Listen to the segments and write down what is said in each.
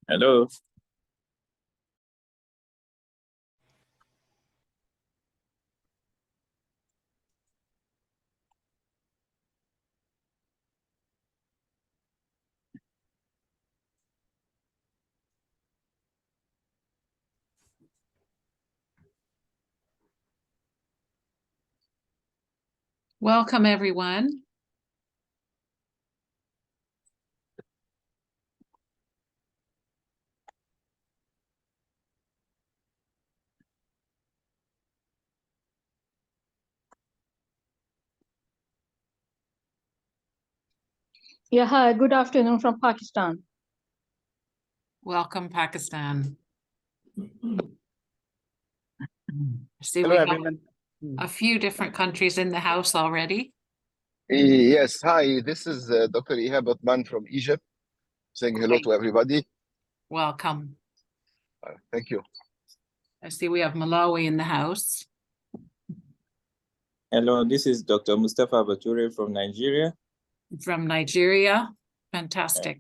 Hello. Welcome, everyone. Yeah, hi, good afternoon from Pakistan. Welcome, Pakistan. See, Hello, we have everyone. a few different countries in the house already. Yes, hi, this is Dr. Ihab Atman from Egypt, saying hello to everybody. Welcome. Thank you. I see we have Malawi in the house. Hello, this is Dr. Mustafa Bature from Nigeria. From Nigeria. Fantastic.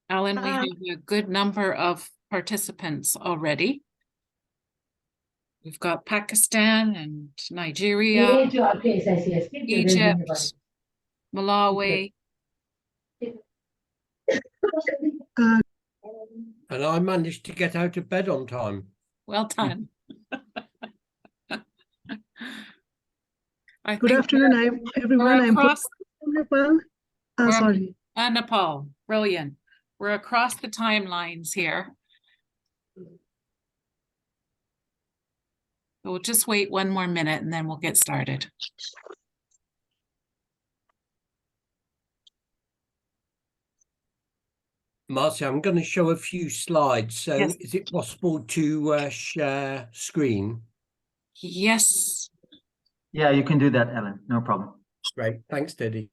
Alan, we have a good number of participants already. We've got Pakistan and Nigeria, Egypt, Malawi. And I managed to get out of bed on time. Well done. Good afternoon, everyone. I'm Nepal. Sorry. Nepal. Brilliant. We're across the timelines here. We'll just wait one more minute and then we'll get started. Marcia, I'm going to show a few slides. So Yes. Is it possible to share screen? Yes. Yeah, you can do that, Ellen. No problem. Great. Thanks, Teddy.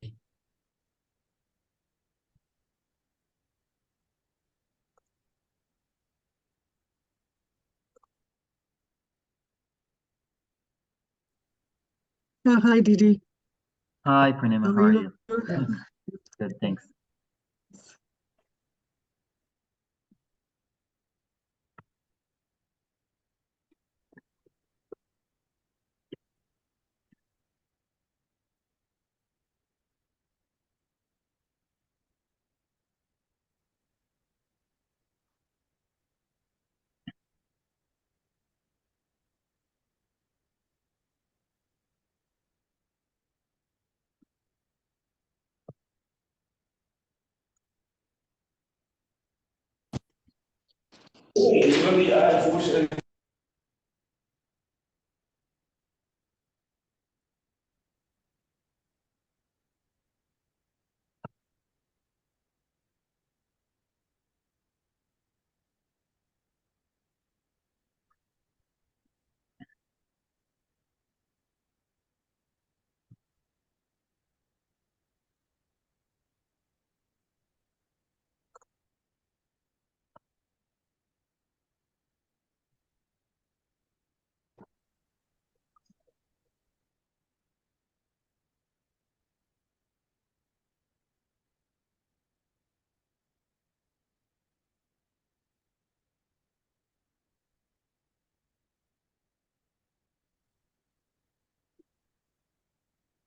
Hi, Didi. Hi, Purnima. How are you? Good, thanks.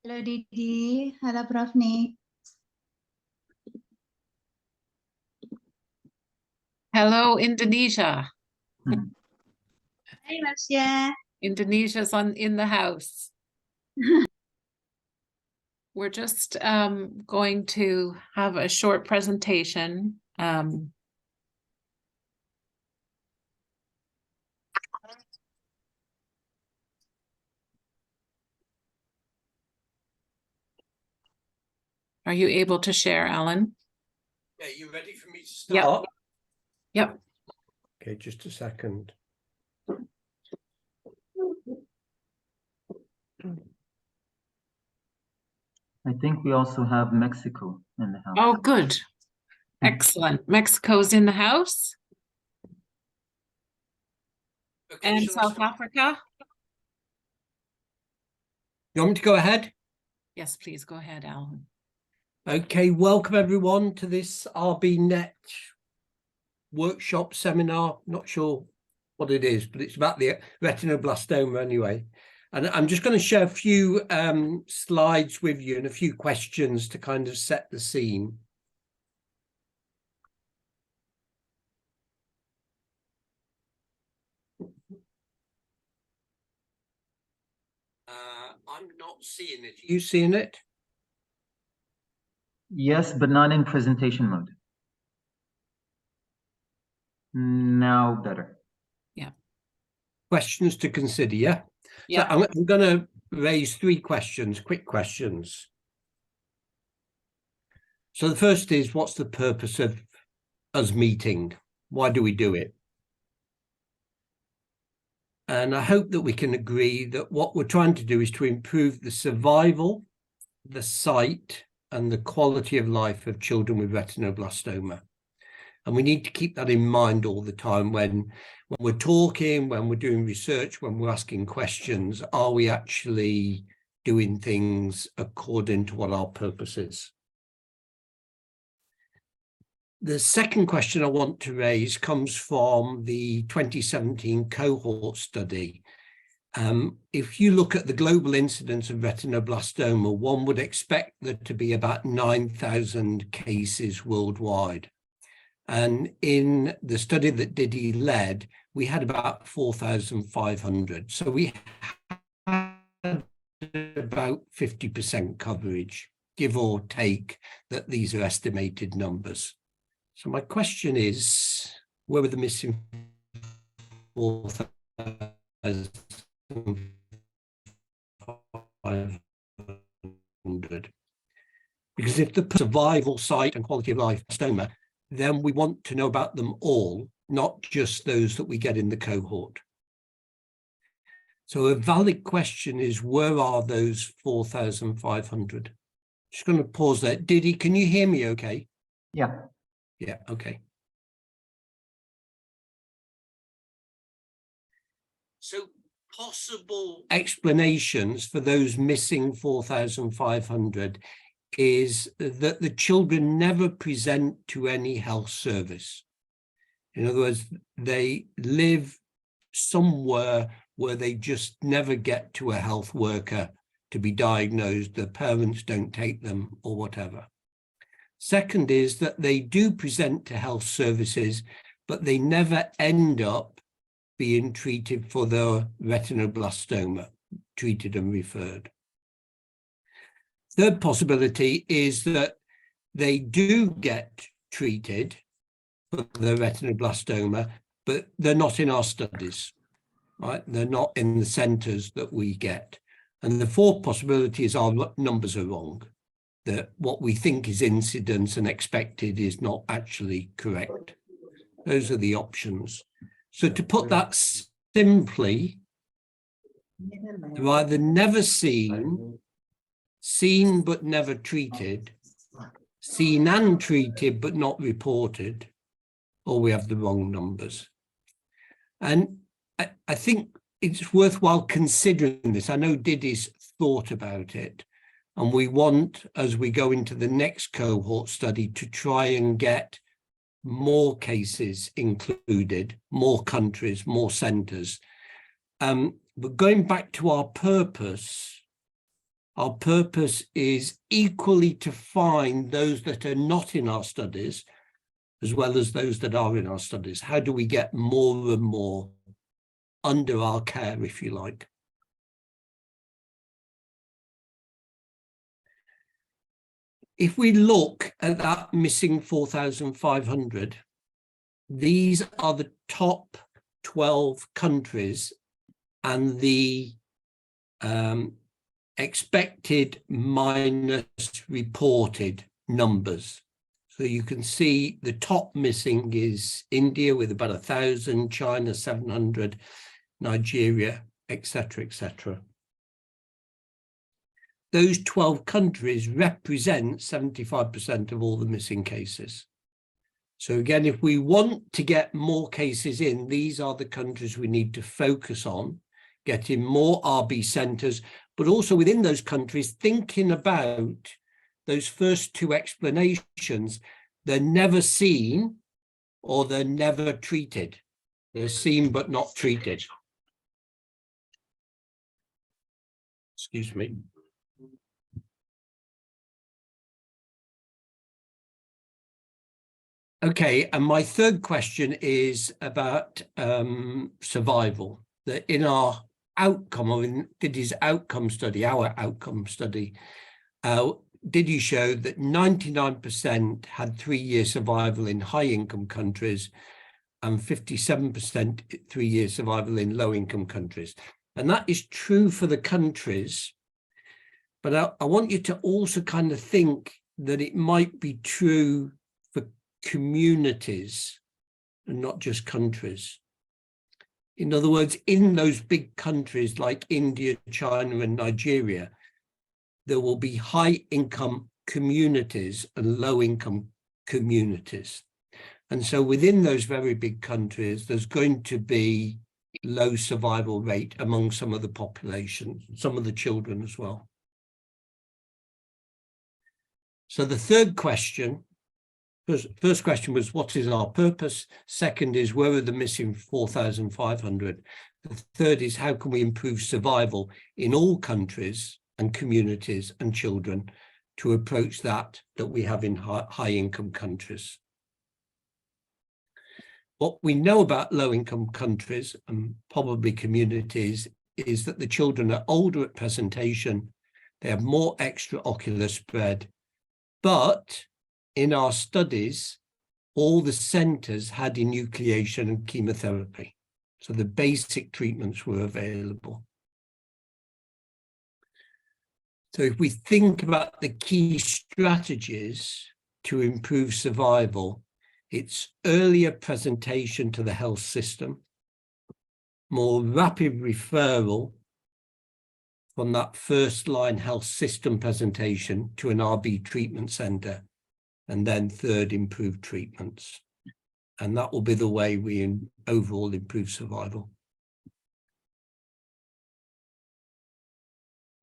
Hello, Didi. Hello, Prof. Nick. Hello, Indonesia. Hi, Marcia. Indonesia's in the house. We're just going to have a short presentation. Are you able to share, Alan? Yeah, you ready for me to start? Yep. Okay, just a second. I think we also have Mexico in the house. Oh, good. Excellent. Mexico's in the house. Okay, And shall I South start? Africa. You want me to go ahead? Yes, please go ahead, Alan. Okay, welcome everyone to this RBNet workshop seminar. Not sure what it is, but it's about the retinoblastoma anyway. And I'm just going to share a few slides with you and a few questions to kind of set the scene. I'm not seeing it. Are you seeing it? Yes, but not in presentation mode. Now better. Questions to consider, yeah? Yeah. So I'm going to raise three questions, quick questions. So the first is, what's the purpose of us meeting? Why do we do it? And I hope that we can agree that what we're trying to do is to improve the survival, the sight, and the quality of life of children with retinoblastoma. And we need to keep that in mind all the time when we're talking, when we're doing research, when we're asking questions. Are we actually doing things according to what our purpose is? The second question I want to raise comes from the 2017 cohort study. If you look at the global incidence of retinoblastoma, one would expect there to be about 9,000 cases worldwide. And in the study that Didi led, we had about 4,500. So we had about 50% coverage, give or take, that these are estimated numbers. So my question is, where were the missing 4,500? Because if the survival, sight, and quality of life stoma, then we want to know about them all, not just those that we get in the cohort. So a valid question is, where are those 4,500? Just going to pause there. Didi, can you hear me okay? Yeah. Yeah, okay. So possible explanations for those missing 4,500 is that the children never present to any health service. In other words, they live somewhere where they just never get to a health worker to be diagnosed. The parents don't take them or whatever. Second is that they do present to health services, but they never end up being treated for their retinoblastoma, treated and referred. Third possibility is that they do get treated for the retinoblastoma, but they're not in our studies, right? They're not in the centers that we get. And the fourth possibility is our numbers are wrong, that what we think is incidence and expected is not actually correct. Those are the options. So to put that simply, they're either never seen but never treated, seen and treated but not reported, or we have the wrong numbers. And I think it's worthwhile considering this. I know Didi's thought about it, and we want, as we go into the next cohort study, to try and get more cases included, more countries, more centres. But going back to our purpose is equally to find those that are not in our studies as well as those that are in our studies? How do we get more and more under our care, if you like? If we look at that missing 4,500, these are the top 12 countries and the expected minus reported numbers. So you can see the top missing is India with about 1,000, China 700, Nigeria, etc., etc. Those 12 countries represent 75% of all the missing cases. So again, if we want to get more cases in, these are the countries we need to focus on, getting more RB centres, but also within those countries, thinking about those first two explanations. They're never seen or they're never treated. They're seen but not treated. Excuse me. Okay, and my third question is about survival. That in our outcome, or in Didi's outcome study, our outcome study, Didi showed that 99% had 3-year survival in high-income countries and 57% 3-year survival in low-income countries. And that is true for the countries, but I want you to also kind of think that it might be true for communities and not just countries. In other words, in those big countries like India, China, and Nigeria, there will be high-income communities and low-income communities. And so within those very big countries, there's going to be low survival rate among some of the population, some of the children as well. So the third question, first question was, what is our purpose? Second is, where are the missing 4,500? The third is, how can we improve survival in all countries and communities and children to approach that we have in high-income countries? What we know about low-income countries and probably communities is that the children are older at presentation, they have more extraocular spread, but in our studies, all the centres had enucleation and chemotherapy. So the basic treatments were available. So if we think about the key strategies to improve survival, it's earlier presentation to the health system, more rapid referral from that first line health system presentation to an RB treatment centre, and then third, improved treatments. And that will be the way we overall improve survival.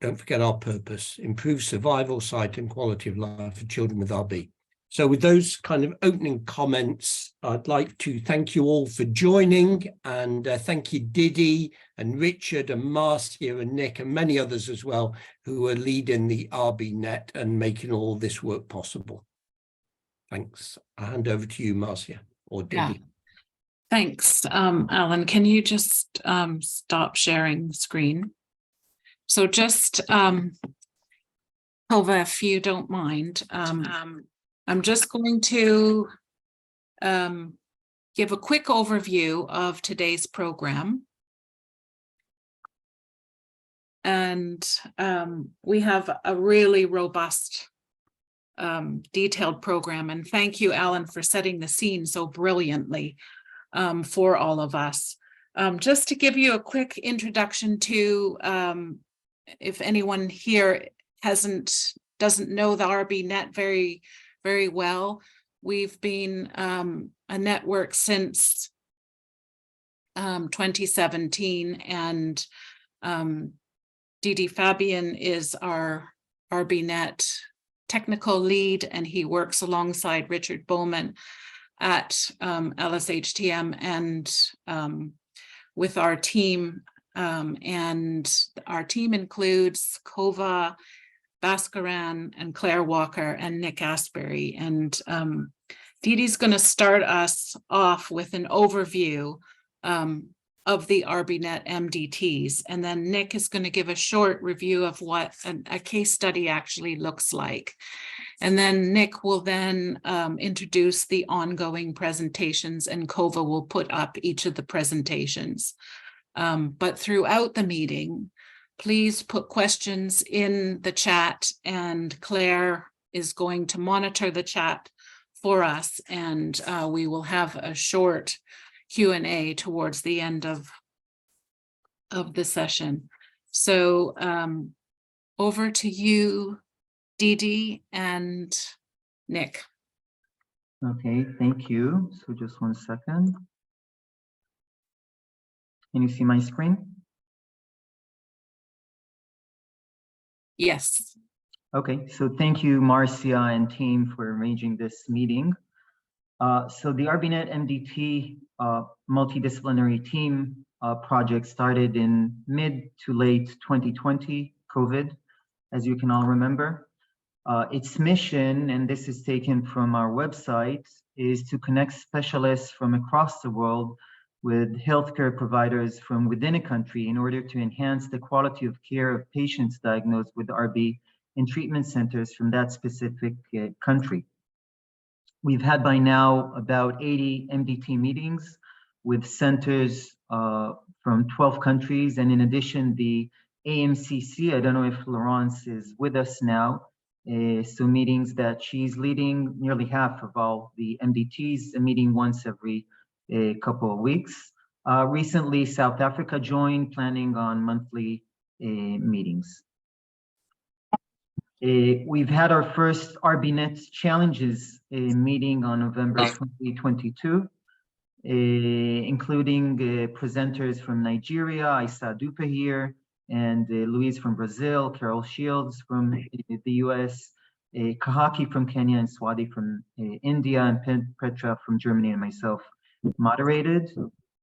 Don't forget our purpose: improve survival, sight and quality of life for children with RB. So with those kind of opening comments, I'd like to thank you all for joining, and thank you Didi and Richard and Marcia and Nick and many others as well who are leading the RBNet and making all this work possible. Thanks. I'll hand over to you, Marcia, or Didi. Yeah. Thanks, Alan. Can you just stop sharing the screen? So just, Hilva, if you don't mind, I'm just going to give a quick overview of today's program. And we have a really robust, detailed program. And thank you, Alan, for setting the scene so brilliantly for all of us. Just to give you a quick introduction to, if anyone here doesn't know the RBNet very well, we've been a network since 2017, and Didi Fabian is our RBNet technical lead, and he works alongside Richard Bowman at LSHTM and with our team. And our team includes Kova Bhaskaran and Claire Walker and Nick Asbury. And Dee Dee's going to start us off with an overview of the ARBINet MDTs, and then Nick is going to give a short review of what a case study actually looks like. And then Nick will then introduce the ongoing presentations, and Kova will put up each of the presentations. But throughout the meeting, please put questions in the chat, and Claire is going to monitor the chat for us, and we will have a short Q&A towards the end of the session. So over to you, Dee Dee and Nick. Okay, thank you. So just 1 second. Can you see my screen? Yes. Okay, so thank you, Marcia and team, for arranging this meeting. So the ARBINet MDT multidisciplinary team project started in mid to late 2020, COVID, as you can all remember. Its mission, and this is taken from our website, is to connect specialists from across the world with healthcare providers from within a country in order to enhance the quality of care of patients diagnosed with RB in treatment centers from that specific country. We've had by now about 80 MDT meetings with centers from 12 countries. And in addition, the AMCC, I don't know if Laurence is with us now, so meetings that she's leading, nearly half of all the MDTs, a meeting once every couple of weeks. Recently, South Africa joined, planning on monthly meetings. We've had our first ARBINet Challenges meeting on November 2022, including presenters from Nigeria, Isa Dupe here, and Louise from Brazil, Carol Shields from the US, Kahaki from Kenya, and Swati from India, and Petra from Germany, and myself moderated.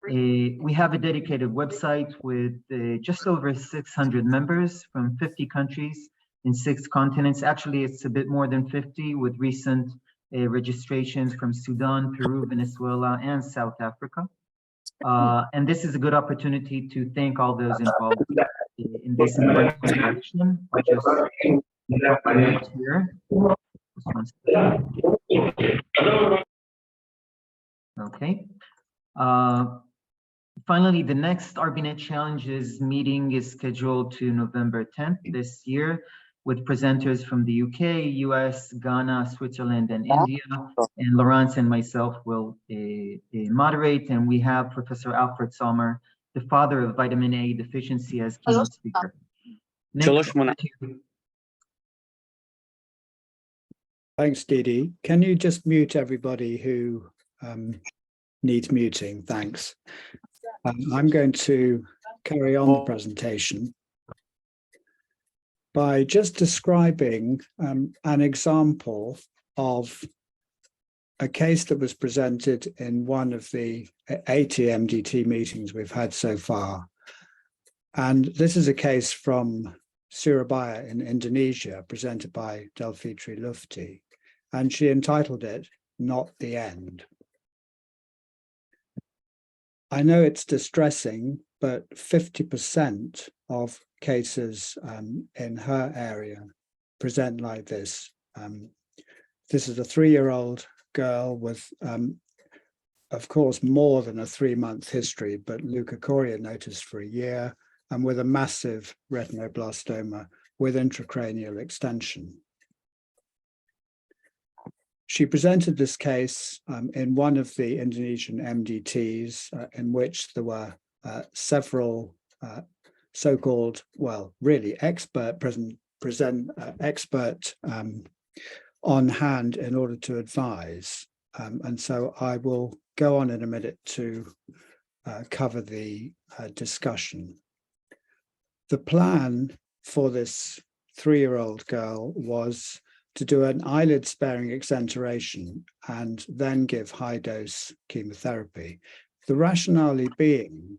We have a dedicated website with just over 600 members from 50 countries in 6 continents. Actually, it's a bit more than 50 with recent registrations from Sudan, Peru, Venezuela, and South Africa. And this is a good opportunity to thank all those involved in this important action. Here. Okay. Finally, the next ARBINet Challenges meeting is scheduled to November 10th this year, with presenters from the UK, US, Ghana, Switzerland, and India. And Laurence and myself will moderate. And we have Professor Alfred Sommer, the father of vitamin A deficiency, as keynote speaker. Nick, thanks, Dee Dee. Can you just mute everybody who needs muting? Thanks. I'm going to carry on the presentation by just describing an example of a case that was presented in one of the 80 MDT meetings we've had so far. And this is a case from Surabaya in Indonesia, presented by Delfitri Lufti, and she entitled it, "Not the End." I know it's distressing, but 50% of cases in her area present like this. This is a 3-year-old girl with, of course, more than a 3-month history, but leukocoria noticed for a year, and with a massive retinoblastoma with intracranial extension. She presented this case in one of the Indonesian MDTs in which there were several so-called, well, really expert expert on hand in order to advise. And so I will go on in a minute to cover the discussion. The plan for this 3-year-old girl was to do an eyelid sparing exenteration and then give high dose chemotherapy. The rationale being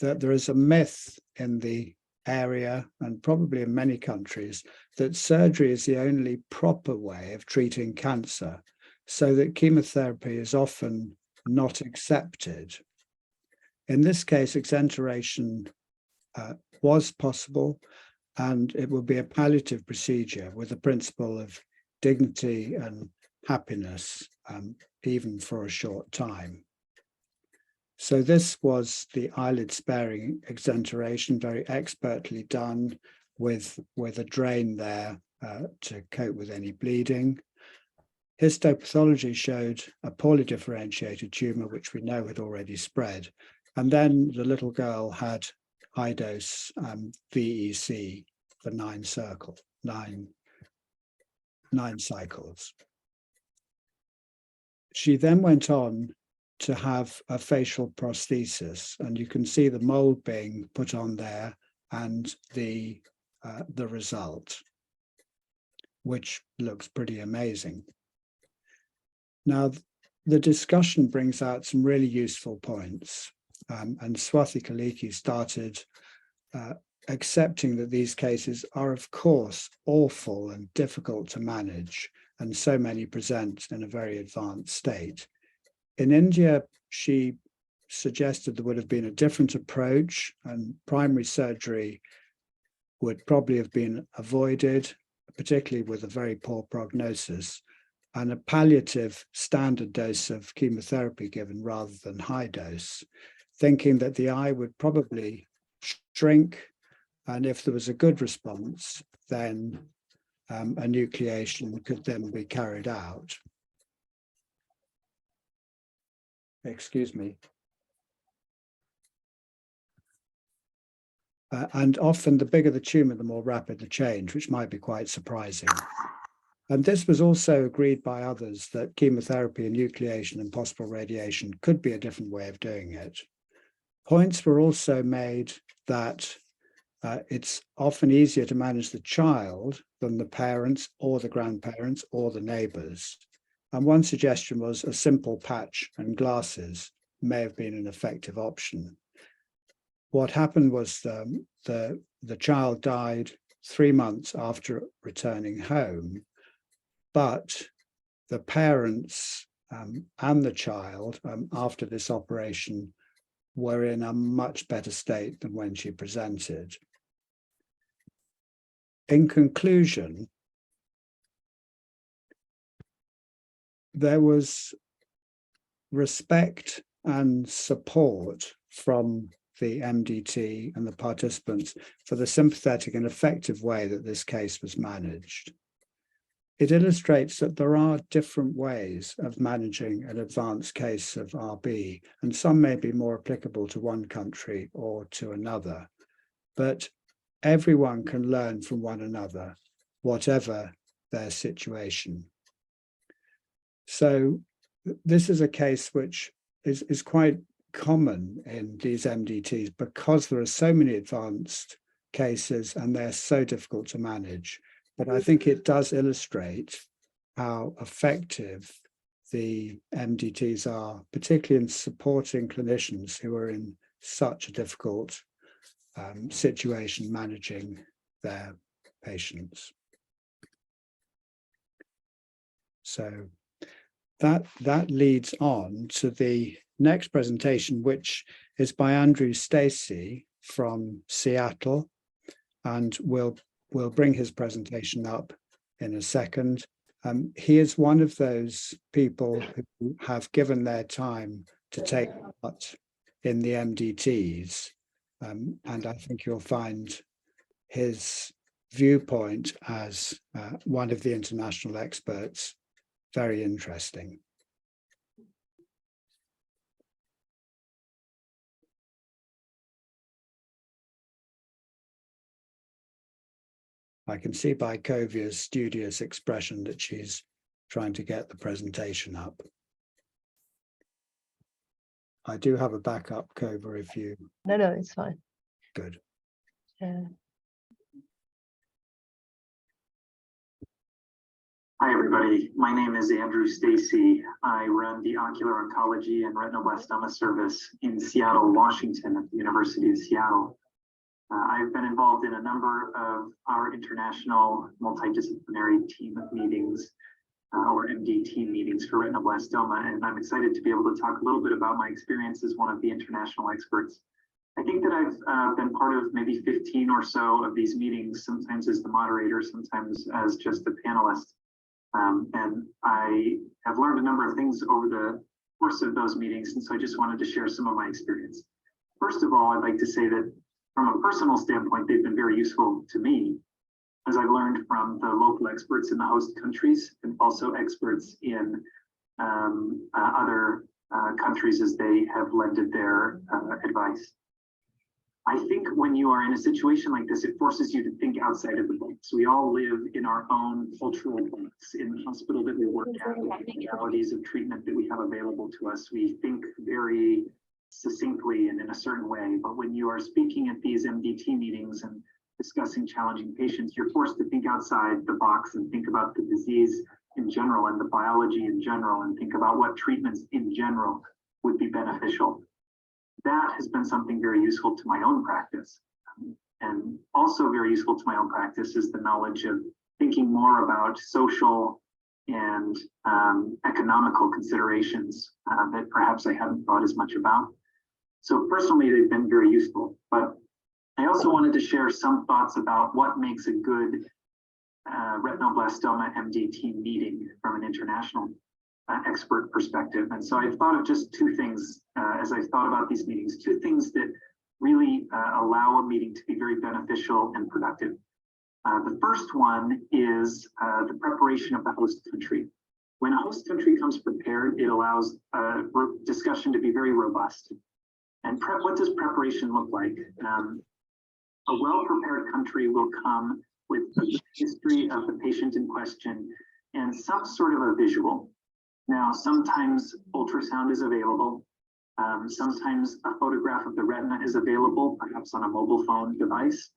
that there is a myth in the area and probably in many countries that surgery is the only proper way of treating cancer. so that chemotherapy is often not accepted. In this case, exenteration was possible, and it would be a palliative procedure with the principle of dignity and happiness, even for a short time. So this was the eyelid sparing exenteration, very expertly done with a drain there to cope with any bleeding. Histopathology showed a poorly differentiated tumor, which we know had already spread. And then the little girl had high dose VEC for 9 cycles. She then went on to have a facial prosthesis, and you can see the mold being put on there and the result, which looks pretty amazing. Now, the discussion brings out some really useful points, and Swathi Kaliki started accepting that these cases are, of course, awful and difficult to manage, and so many present in a very advanced state. In India, she suggested there would have been a different approach, and primary surgery would probably have been avoided, particularly with a very poor prognosis, and a palliative standard dose of chemotherapy given rather than high dose, thinking that the eye would probably shrink, and if there was a good response, then a nucleation could then be carried out. Excuse me. And often the bigger the tumor, the more rapid the change, which might be quite surprising. And this was also agreed by others, that chemotherapy and nucleation and possible radiation could be a different way of doing it. Points were also made that it's often easier to manage the child than the parents or the grandparents or the neighbors. And one suggestion was a simple patch and glasses may have been an effective option. What happened was the child died 3 months after returning home, but the parents and the child after this operation were in a much better state than when she presented. In conclusion, there was respect and support from the MDT and the participants for the sympathetic and effective way that this case was managed. It illustrates that there are different ways of managing an advanced case of RB, and some may be more applicable to one country or to another, but everyone can learn from one another, whatever their situation. So this is a case which is quite common in these MDTs because there are so many advanced cases and they're so difficult to manage. But I think it does illustrate how effective the MDTs are, particularly in supporting clinicians who are in such a difficult situation managing their patients. So that leads on to the next presentation, which is by Andrew Stacey from Seattle, and we'll bring his presentation up in a second. He is one of those people who have given their time to take part in the MDTs, and I think you'll find his viewpoint as one of the international experts very interesting. I can see by Kovia's studious expression that she's trying to get the presentation up. I do have a backup, Kovia, if you... No, it's fine. Good. Hi, everybody. My name is Andrew Stacey. I run the Ocular Oncology and Retinoblastoma Service in Seattle, Washington at the University of Seattle. I've been involved in a number of our international multidisciplinary team meetings or MDT meetings for retinoblastoma, and I'm excited to be able to talk a little bit about my experience as one of the international experts. I think that I've been part of maybe 15 or so of these meetings, sometimes as the moderator, sometimes as just a panelist. And I have learned a number of things over the course of those meetings, and so I just wanted to share some of my experience. First of all, I'd like to say that from a personal standpoint, they've been very useful to me, as I've learned from the local experts in the host countries and also experts in other countries as they have lended their advice. I think when you are in a situation like this, it forces you to think outside of the box. We all live in our own cultural box in the hospital that we work at, the realities of treatment that we have available to us. We think very succinctly and in a certain way, but when you are speaking at these MDT meetings and discussing challenging patients, you're forced to think outside the box and think about the disease in general and the biology in general, and think about what treatments in general would be beneficial. That has been something very useful to my own practice. And also very useful to my own practice is the knowledge of thinking more about social and economical considerations that perhaps I haven't thought as much about. So personally, they've been very useful, but I also wanted to share some thoughts about what makes a good retinoblastoma MDT meeting from an international expert perspective. And so I've thought of just two things as I've thought about these meetings, two things that really allow a meeting to be very beneficial and productive. The first one is the preparation of the host country. When a host country comes prepared, it allows discussion to be very robust. And what does preparation look like? A well-prepared country will come with a history of the patient in question and some sort of a visual. Now, sometimes ultrasound is available. Sometimes a photograph of the retina is available, perhaps on a mobile phone device.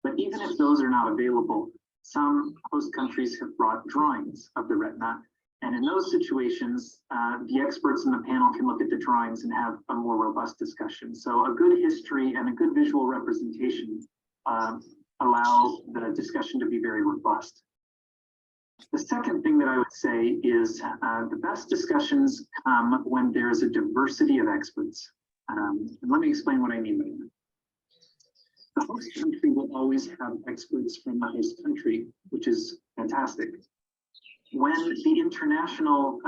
But even if those are not available, some host countries have brought drawings of the retina. And in those situations, the experts in the panel can look at the drawings and have a more robust discussion. So a good history and a good visual representation allow the discussion to be very robust. The second thing that I would say is the best discussions come when there is a diversity of experts. And let me explain what I mean by that. The host country will always have experts from the host country, which is fantastic. When the international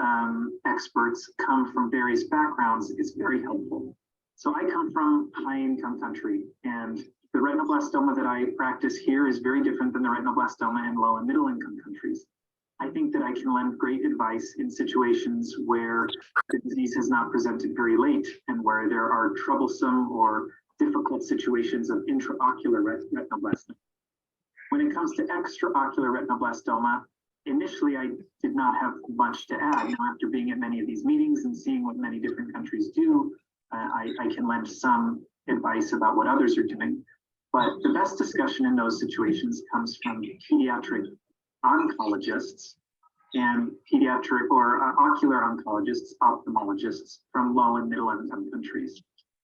experts come from various backgrounds, it's very helpful. So I come from a high-income country, and the retinoblastoma that I practice here is very different than the retinoblastoma in low and middle-income countries. I think that I can lend great advice in situations where the disease has not presented very late and where there are troublesome or difficult situations of intraocular retinoblastoma. When it comes to extraocular retinoblastoma, initially I did not have much to add. Now, after being at many of these meetings and seeing what many different countries do, I can lend some advice about what others are doing. But the best discussion in those situations comes from pediatric oncologists and pediatric or ocular oncologists, ophthalmologists from low and middle income countries.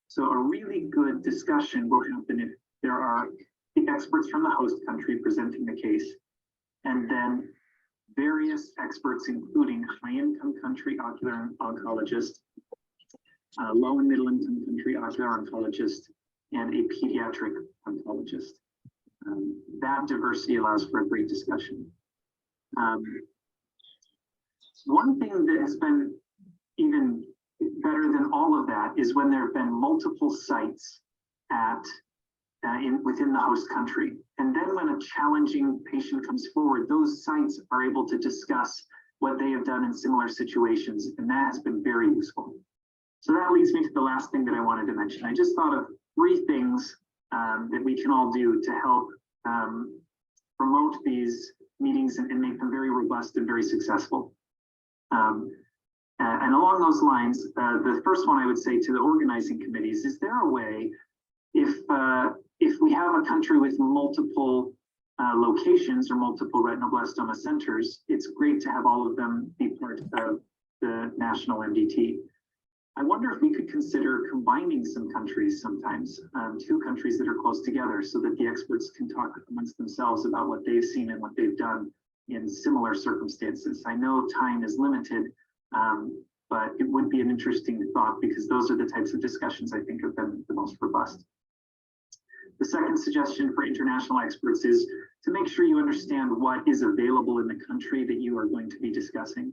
So a really good discussion will happen if there are the experts from the host country presenting the case, and then various experts, including high-income country ocular oncologist, low and middle income country ocular oncologist, and a pediatric oncologist. That diversity allows for a great discussion. One thing that has been even better than all of that is when there have been multiple sites at within the host country. And then when a challenging patient comes forward, those sites are able to discuss what they have done in similar situations, and that has been very useful. So that leads me to the last thing that I wanted to mention. I just thought of 3 things that we can all do to help promote these meetings and make them very robust and very successful. And along those lines, the first one I would say to the organizing committees, is there a way, if we have a country with multiple locations or multiple retinoblastoma centers, it's great to have all of them be part of the national MDT. I wonder if we could consider combining some countries sometimes, 2 countries that are close together, so that the experts can talk amongst themselves about what they've seen and what they've done in similar circumstances. I know time is limited, but it would be an interesting thought because those are the types of discussions I think have been the most robust. The second suggestion for international experts is to make sure you understand what is available in the country that you are going to be discussing.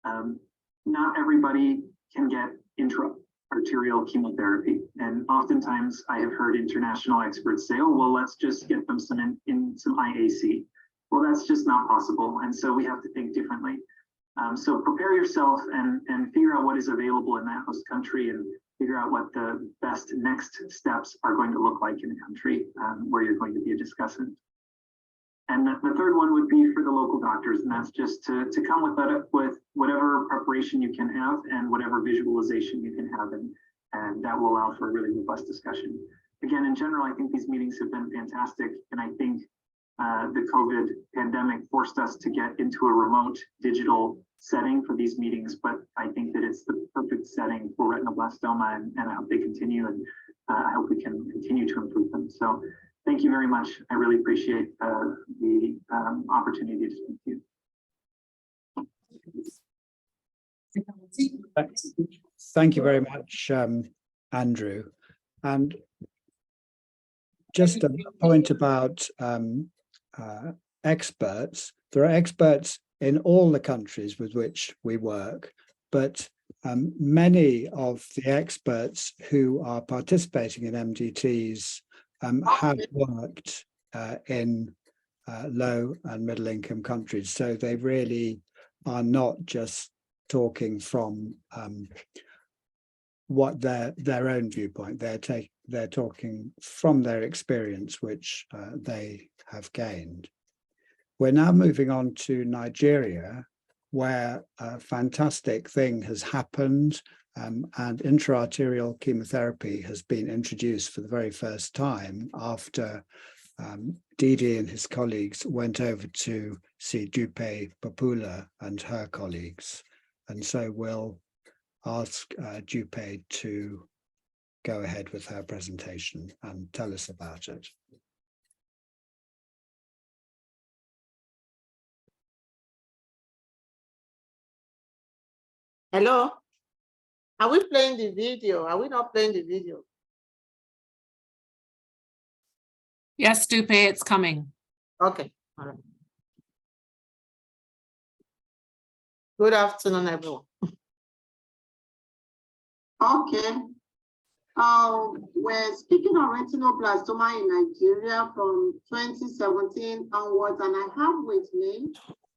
Not everybody can get intra-arterial chemotherapy. And oftentimes I have heard international experts say, oh, well, let's just get them some IAC. Well, that's just not possible. And so we have to think differently. So prepare yourself and figure out what is available in that host country and figure out what the best next steps are going to look like in the country where you're going to be a discussant. And the third one would be for the local doctors, and that's just to come with whatever preparation you can have and whatever visualization you can have, and that will allow for a really robust discussion. Again, in general, I think these meetings have been fantastic, and I think the COVID pandemic forced us to get into a remote digital setting for these meetings, but I think that it's the perfect setting for retinoblastoma, and I hope they continue, and I hope we can continue to improve them. So thank you very much. I really appreciate the opportunity to speak to you. Thank you very much, Andrew. And just a point about experts. There are experts in all the countries with which we work, but many of the experts who are participating in MDTs have worked in low and middle income countries. So they really are not just talking from what their own viewpoint. They're talking from their experience, which they have gained. We're now moving on to Nigeria, where a fantastic thing has happened, and intra-arterial chemotherapy has been introduced for the very first time after Didi and his colleagues went over to see Dupe Papula and her colleagues. And so we'll ask Dupe to go ahead with her presentation and tell us about it. Hello? Are we playing the video? Are we not playing the video? Yes, Dupe, it's coming. Okay. All right. Good afternoon, everyone. Okay. We're speaking of retinoblastoma in Nigeria from 2017 onwards, and I have with me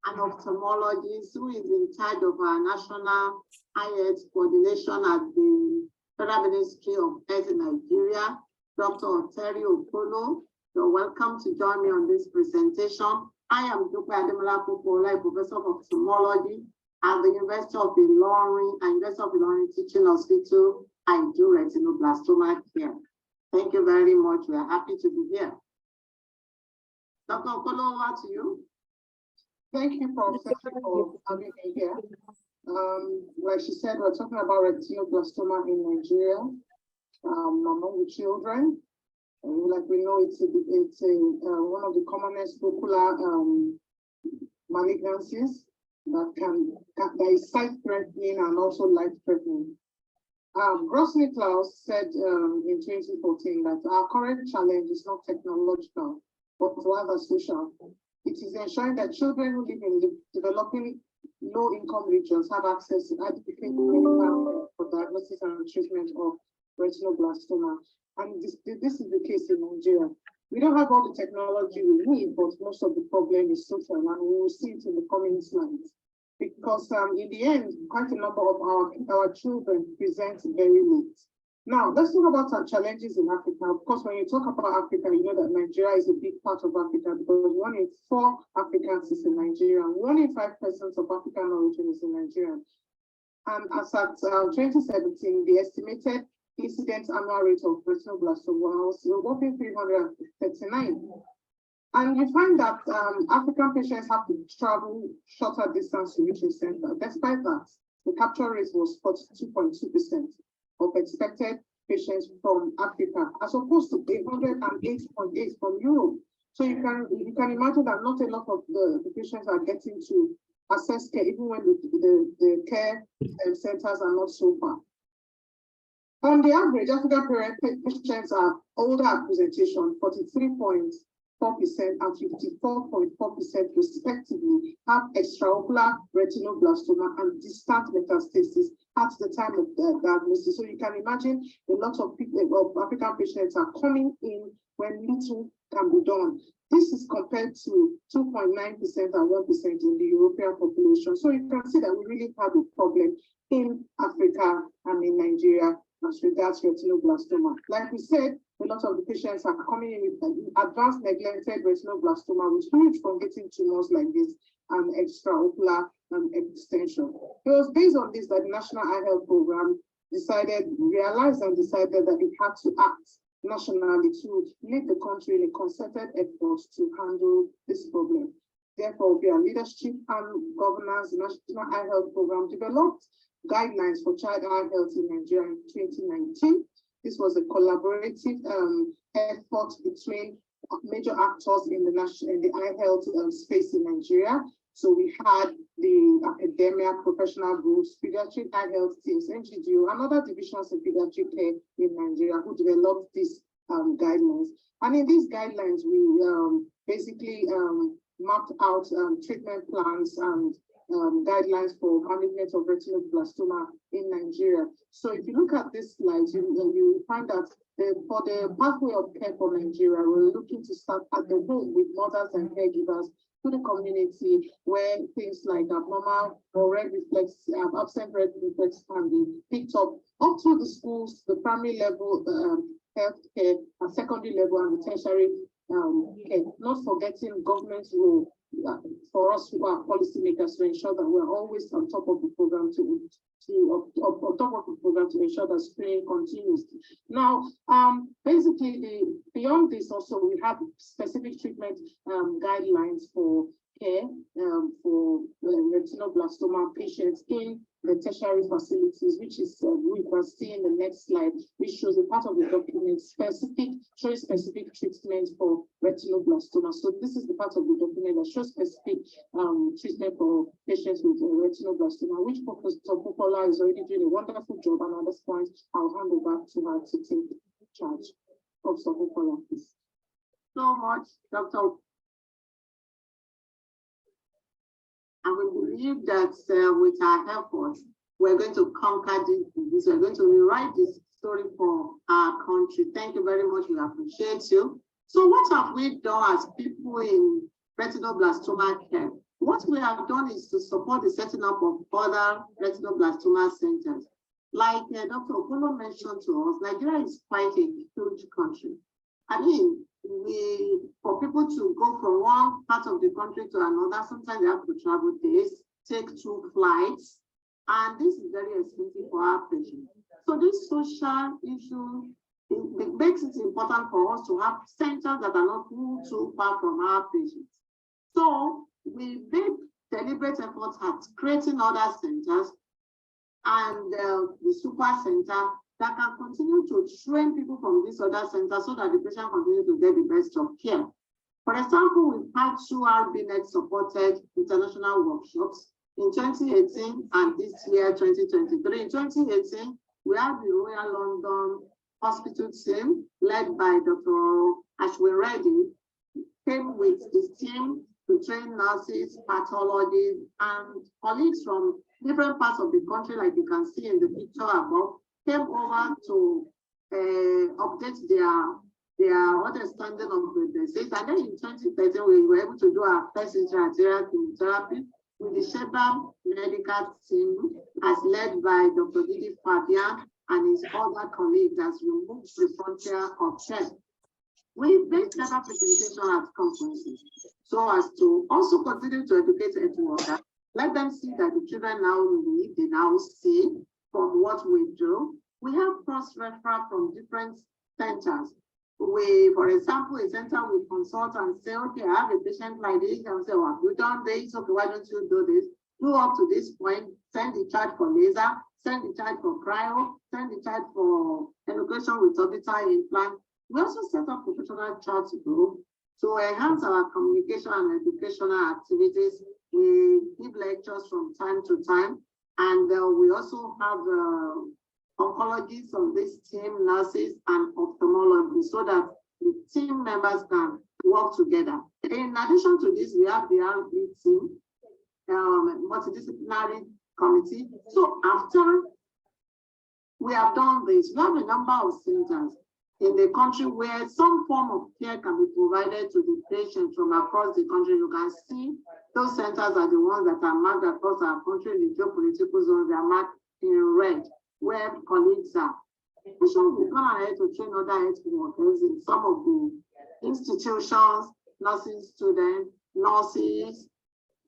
an ophthalmologist who is in charge of our national IELTS coordination at the Federal Ministry of Health in Nigeria, Dr. Oteri Okolo. You're welcome to join me on this presentation. I am Dupe Ademola Popola, a professor of ophthalmology at the University of Ilorin and University of Ilorin Teaching Hospital. I do retinoblastoma care. Thank you very much. We are happy to be here. Dr. Okolo, over to you. Thank you, Professor, for having me here. Like she said, we're talking about retinoblastoma in Nigeria among the children. Like we know, it's one of the commonest ocular malignancies that is sight-threatening and also life-threatening. Gross Niklaus said in 2014 that our current challenge is not technological, but rather social. It is ensuring that children who live in developing low-income regions have access to adequate medical care for diagnosis and treatment of retinoblastoma. And this is the case in Nigeria. We don't have all the technology we need, but most of the problem is social, and we will see it in the coming slides. Because in the end, quite a number of our children present very late. Now, let's talk about our challenges in Africa. Of course, when you talk about Africa, you know that Nigeria is a big part of Africa because 1 in 4 Africans is in Nigeria, and 1 in 5 persons of African origin is in Nigeria. And as at 2017, the estimated incidence annual rate of retinoblastoma was a whopping 339. And you find that African patients have to travel shorter distance to reach a center. Despite that, the capture rate was 42.2% of expected patients from Africa, as opposed to 108.8% from Europe. So you can imagine that not a lot of the patients are getting to access care, even when the care centers are not so far. On the average, African parent patients are older at presentation, 43.4% and 54.4% respectively, have extraocular retinoblastoma and distant metastasis at the time of the diagnosis. So you can imagine a lot of people, African patients are coming in when little can be done. This is compared to 2.9% and 1% in the European population. So you can see that we really have a problem in Africa and in Nigeria as regards retinoblastoma. Like we said, a lot of the patients are coming in with advanced neglected retinoblastoma, which range from getting tumors like this and extraocular extension. It was based on this that the National Eye Health Program realized and decided that it had to act nationally to lead the country in a concerted effort to handle this problem. Therefore, via leadership and governance, the National Eye Health Program developed guidelines for child eye health in Nigeria in 2019. This was a collaborative effort between major actors in the eye health space in Nigeria. So we had the academia, professional groups, pediatric eye health teams, NGGO, and other divisions of pediatric care in Nigeria who developed these guidelines. And in these guidelines, we basically mapped out treatment plans and guidelines for management of retinoblastoma in Nigeria. So if you look at this slide, you find that for the pathway of care for Nigeria, we're looking to start at the home with mothers and caregivers to the community where things like abnormal or red reflex, absent red reflex can be picked up to the schools, the primary level health care, and secondary level and the tertiary care, not forgetting government's role for us who are policymakers to ensure that we're always on top of the program to ensure that screening continues. Now, basically, beyond this, also we have specific treatment guidelines for care for retinoblastoma patients in the tertiary facilities, which is we can see in the next slide, which shows a part of the document showing specific treatment for retinoblastoma. So this is the part of the document that shows specific treatment for patients with retinoblastoma, which Professor Popola is already doing a wonderful job. And at this point, I'll hand over to her to take charge. Professor Popola, please. So much, Dr. And we believe that with our efforts, we're going to conquer this disease. We're going to rewrite this story for our country. Thank you very much. We appreciate you. So what have we done as people in retinoblastoma care? What we have done is to support the setting up of other retinoblastoma centers. Like Dr. Okolo mentioned to us, Nigeria is quite a huge country. I mean, for people to go from one part of the country to another, sometimes they have to travel days, take 2 flights, and this is very expensive for our patients. So this social issue, it makes it important for us to have centers that are not too far from our patients. So we made deliberate efforts at creating other centers and the super center that can continue to train people from these other centers so that the patient continue to get the best of care. For example, we've had 2 RBNet supported international workshops in 2018 and this year, 2023. In 2018, we had the Royal London Hospital team led by Dr. Ashwin Reddy, came with his team to train nurses, pathologists, and colleagues from different parts of the country, like you can see in the picture above, came over to update their understanding of the disease. And then in 2013, we were able to do our first intraarterial chemotherapy with the Sheba medical team as led by Dr. Didi Fabian and his other colleagues as we moved to the frontier of care. We made several presentations at conferences so as to also continue to educate health workers. Let them see that the children now live, they now see from what we do. We have cross-referral from different centers. For example, a center will consult and say, okay, I have a patient like this, and say, oh, have you done this? Okay, why don't you do this? Do up to this point, send the child for laser, send the child for cryo, send the child for education with orbital implant. We also set up professional charts group To enhance our communication and educational activities, we give lectures from time to time, and we also have oncologists on this team, nurses and ophthalmologists, so that the team members can work together. In addition to this, we have the R&D team, multidisciplinary committee. So after we have done this, we have a number of centers in the country where some form of care can be provided to the patients from across the country. You can see those centers are the ones that are marked across our country in the geopolitical zones. They are marked in red, where colleagues are. We've gone ahead to train other health workers in some of the institutions, nursing students, nurses.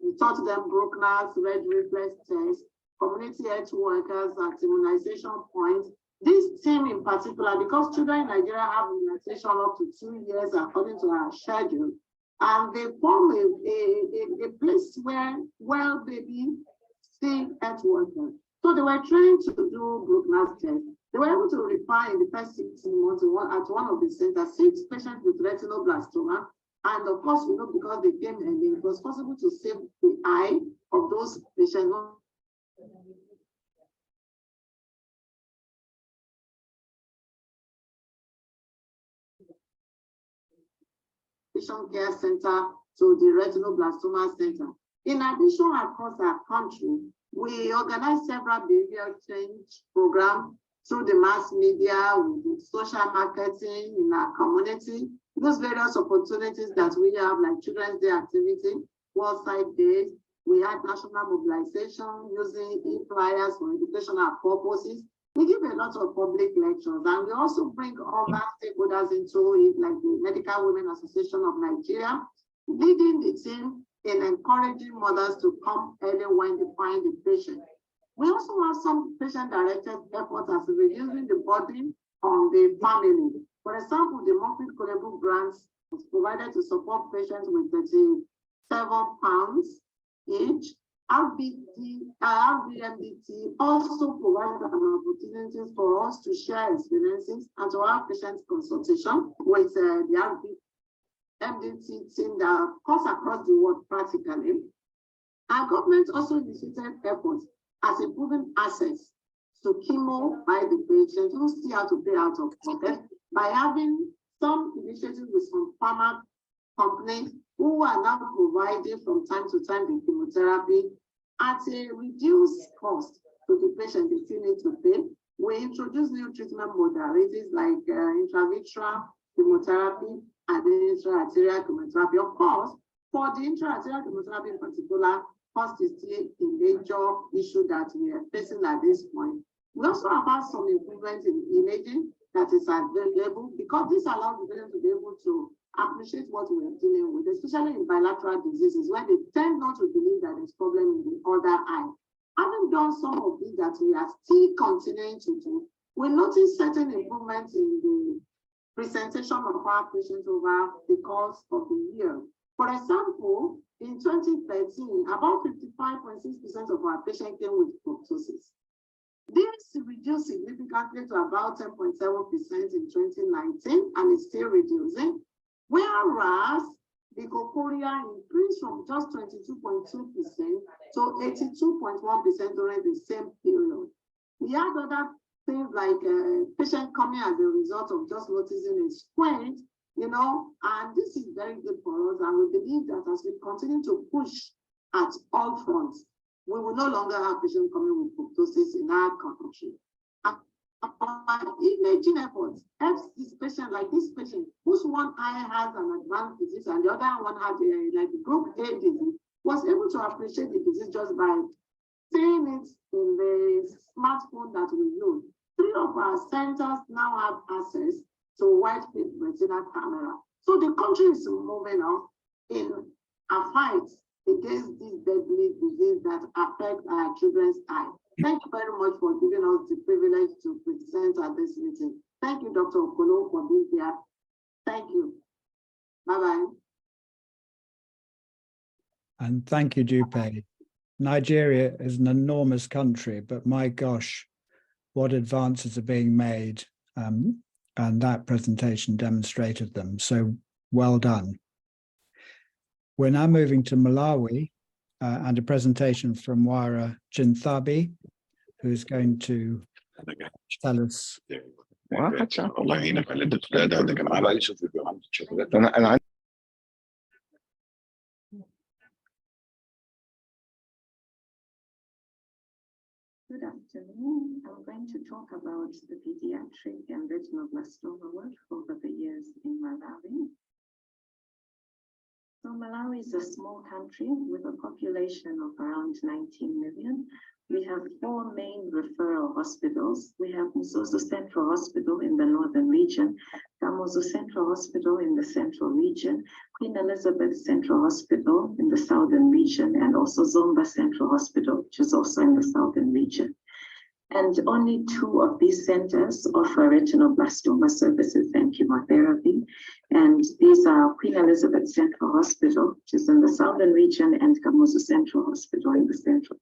We taught them Bruckner's red reflex test, community health workers at immunization points. This team in particular, because children in Nigeria have immunization up to 2 years according to our schedule, and they form a place where baby see health workers. So they were trained to do Bruckner's test. They were able to refer in the first 16 months at one of the centers 6 patients with retinoblastoma. And of course, we know because they came and it was possible to save the eye of those patients. Patient care center to the retinoblastoma center. In addition, across our country, we organize several behavioral change programs through the mass media, with social marketing in our community, those various opportunities that we have, like Children's Day activity, World Sight Days. We had national mobilization using e-flyers for educational purposes. We give a lot of public lectures, and we also bring other stakeholders into it, like the Medical Women Association of Nigeria, leading the team in encouraging mothers to come early when they find the patient. We also have some patient-directed efforts as reducing the burden on the family. For example, the Moffitt Collable grants was provided to support patients with 37 pounds each. RBMDT also provided an opportunity for us to share experiences and to have patient consultation with the RBMDT team that cuts across the world practically. Our government also initiated efforts as improving access to chemo by the patients who still have to pay out of pocket by having some initiatives with some pharma companies who are now providing from time to time the chemotherapy at a reduced cost to the patient they still need to pay. We introduce new treatment modalities like intravitreal chemotherapy and intraarterial chemotherapy. Of course, for the intraarterial chemotherapy in particular, cost is still a major issue that we are facing at this point. We also have had some improvements in imaging that is available, because this allows the patient to be able to appreciate what we are dealing with, especially in bilateral diseases, when they tend not to believe that there's problem in the other eye. Having done some of this that we are still continuing to do, we notice certain improvements in the presentation of our patients over the course of the year. For example, in 2013, about 55.6% of our patients came with proptosis. This reduced significantly to about 10.7% in 2019, and it's still reducing. Whereas the cochlear increased from just 22.2% to 82.1% during the same period. We had other things like patient coming as a result of just noticing a squint, and this is very good for us. And we believe that as we continue to push at all fronts, we will no longer have patients coming with proptosis in our country. Our imaging efforts helps this patient, like this patient, whose one eye has an advanced disease and the other one has like group A disease, was able to appreciate the disease just by seeing it in the smartphone that we use. 3 of our centers now have access to wide-field retina camera. So the country is moving on in a fight against this deadly disease that affects our children's eye. Thank you very much for giving us the privilege to present at this meeting. Thank you, Dr. Okolo, for being here. Thank you. Bye-bye. And thank you, Dupe. Nigeria is an enormous country, but my gosh, what advances are being made. And that presentation demonstrated them. So well done. We're now moving to Malawi and a presentation from Waira Chinthabi, who's going to tell us. Good afternoon. I'm going to talk about the pediatric and retinoblastoma work over the years in Malawi. So Malawi is a small country with a population of around 19 million. We have 4 main referral hospitals. We have Mzuzu Central Hospital in the northern region, Kamuzu Central Hospital in the central region, Queen Elizabeth Central Hospital in the southern region, and also Zomba Central Hospital, which is also in the southern region. And only 2 of these centers offer retinoblastoma services and chemotherapy. And these are Queen Elizabeth Central Hospital, which is in the southern region, and Kamuzu Central Hospital in the central.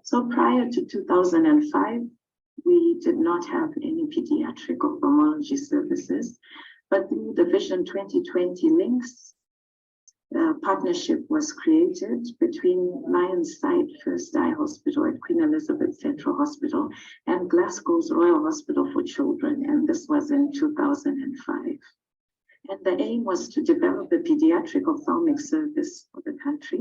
So prior to 2005, we did not have any pediatric ophthalmology services, but through the Vision 2020 links, a partnership was created between Lionside First Eye Hospital at Queen Elizabeth Central Hospital and Glasgow's Royal Hospital for Children, and this was in 2005. And the aim was to develop a pediatric ophthalmic service for the country.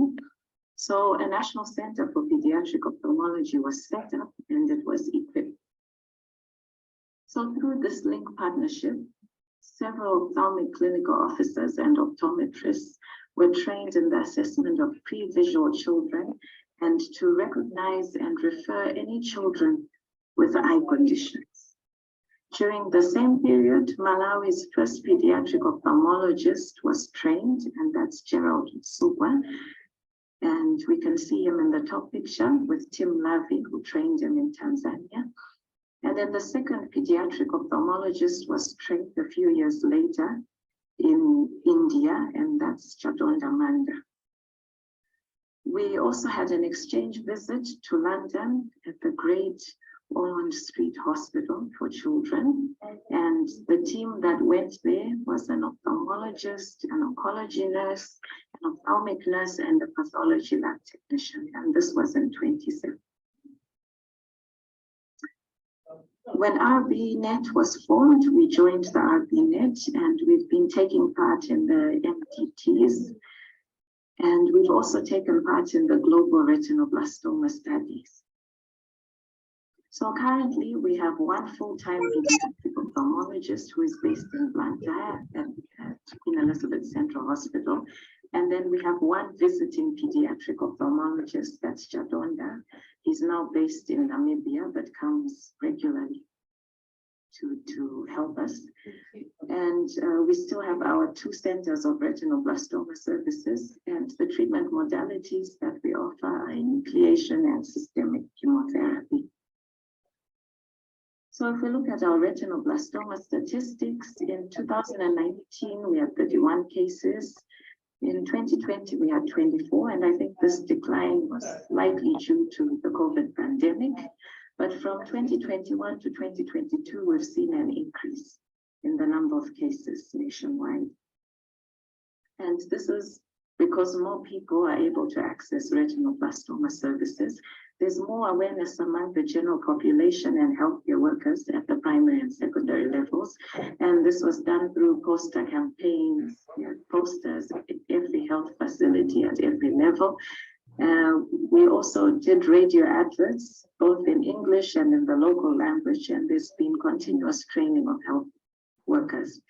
So a National Center for Pediatric Ophthalmology was set up and it was equipped. So through this link partnership, several ophthalmic clinical officers and optometrists were trained in the assessment of pre-visual children and to recognize and refer any children with eye conditions. During the same period, Malawi's first pediatric ophthalmologist was trained, and that's Gerald Sugwa. And we can see him in the top picture with Tim Lavi, who trained him in Tanzania. And then the second pediatric ophthalmologist was trained a few years later in India, and that's Jadonda Manda. We also had an exchange visit to London at the Great Ormond Street Hospital for Children. And the team that went there was an ophthalmologist, an oncology nurse, an ophthalmic nurse, and a pathology lab technician. And this was in 2017. When RBNet was formed, we joined the RBNet, and we've been taking part in the MDTs. And we've also taken part in the global retinoblastoma studies. So currently we have 1 full-time pediatric ophthalmologist who is based in Blantyre at Queen Elizabeth Central Hospital. And then we have 1 visiting pediatric ophthalmologist, that's Jadonda. He's now based in Namibia, but comes regularly to help us. And we still have our 2 centers of retinoblastoma services, and the treatment modalities that we offer are enucleation and systemic chemotherapy. So if we look at our retinoblastoma statistics, in 2019, we had 31 cases. In 2020, we had 24, and I think this decline was likely due to the COVID pandemic. But from 2021 to 2022, we've seen an increase in the number of cases nationwide. And this is because more people are able to access retinoblastoma services. There's more awareness among the general population and healthcare workers at the primary and secondary levels. And this was done through poster campaigns, posters at every health facility at every level. We also did radio adverts, both in English and in the local language, and there's been continuous training of health workers.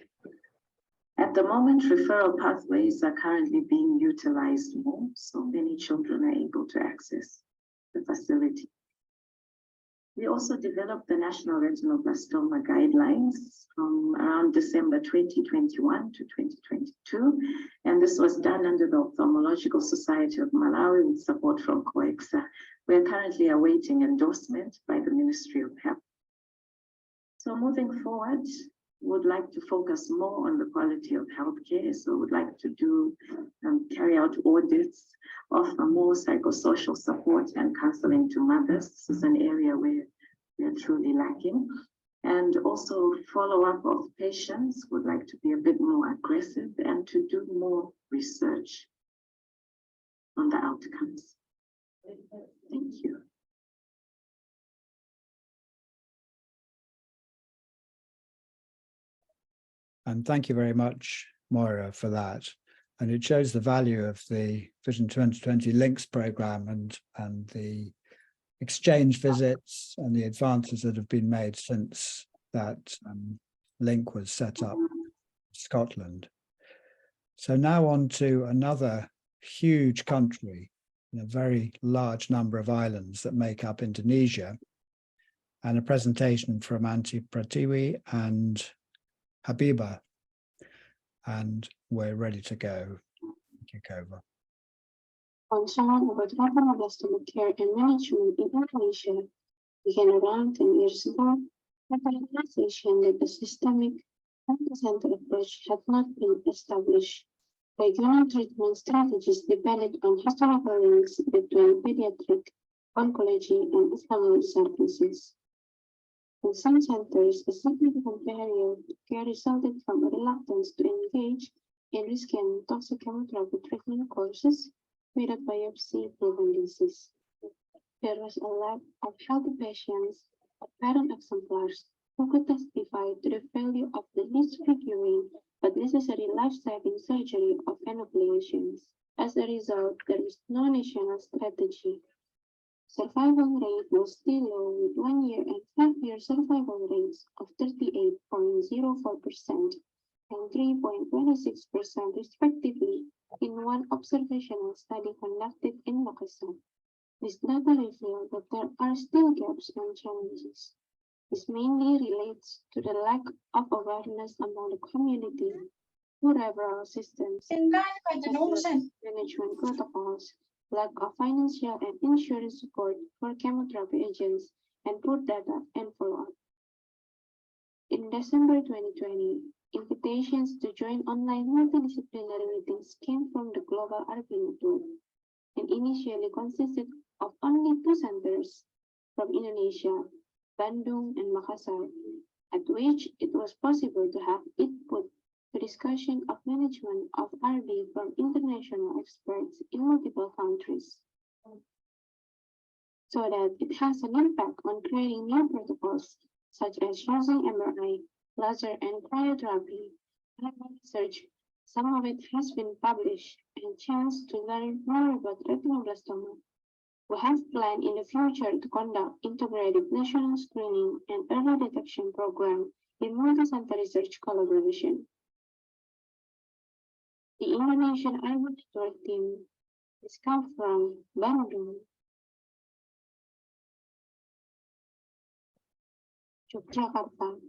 At the moment, referral pathways are currently being utilized more, so many children are able to access the facility. We also developed the National Retinoblastoma Guidelines from around December 2021 to 2022, and this was done under the Ophthalmological Society of Malawi with support from COEXA. We're currently awaiting endorsement by the Ministry of Health. So moving forward, would like to focus more on the quality of healthcare. So would like to do, carry out audits, offer more psychosocial support and counseling to mothers. This is an area where we are truly lacking. And also follow-up of patients would like to be a bit more aggressive and to do more research on the outcomes. Thank you. And thank you very much, Moira, for that. And it shows the value of the Vision 2020 Links program and the exchange visits and the advances that have been made since that link was set up in Scotland. So now on to another huge country, a very large number of islands that make up Indonesia, and a presentation from Anti Pratiwi and Habiba, and we're ready to go. Kick over. Concern about retinal care and management in Indonesia began around 10 years ago, with the realization that a systemic multi-center approach had not been established. Regional treatment strategies depended on historical links between pediatric oncology and Islamic services. In some centers, a significant barrier to care resulted from a reluctance to engage in risky and toxic chemotherapy treatment courses without biopsy-proven disease. There was a lack of healthy patients or parent exemplars who could testify to the value of the least figuring but necessary life-saving surgery of enucleations. As a result, there is no national strategy. Survival rate was still low, with 1 year and 5-year survival rates of 38.04% and 3.26% respectively in one observational study conducted in Makassar. This data revealed that there are still gaps and challenges. This mainly relates to the lack of awareness among the community, poor referral systems, management protocols, lack of financial and insurance support for chemotherapy agents, and poor data and follow-up. In December 2020, invitations to join online multidisciplinary meetings came from the Global RP Network and initially consisted of only 2 centers from Indonesia, Bandung and Makassar, at which it was possible to have input to discussion of management of RB from international experts in multiple countries, so that it has an impact on creating new protocols such as using MRI, laser and cryotherapy. Research, some of it has been published, and chance to learn more about retinoblastoma. We have planned in the future to conduct integrated national screening and early detection program in multi-center research collaboration. The Indonesian RB Network team is come from Bandung, Yogyakarta,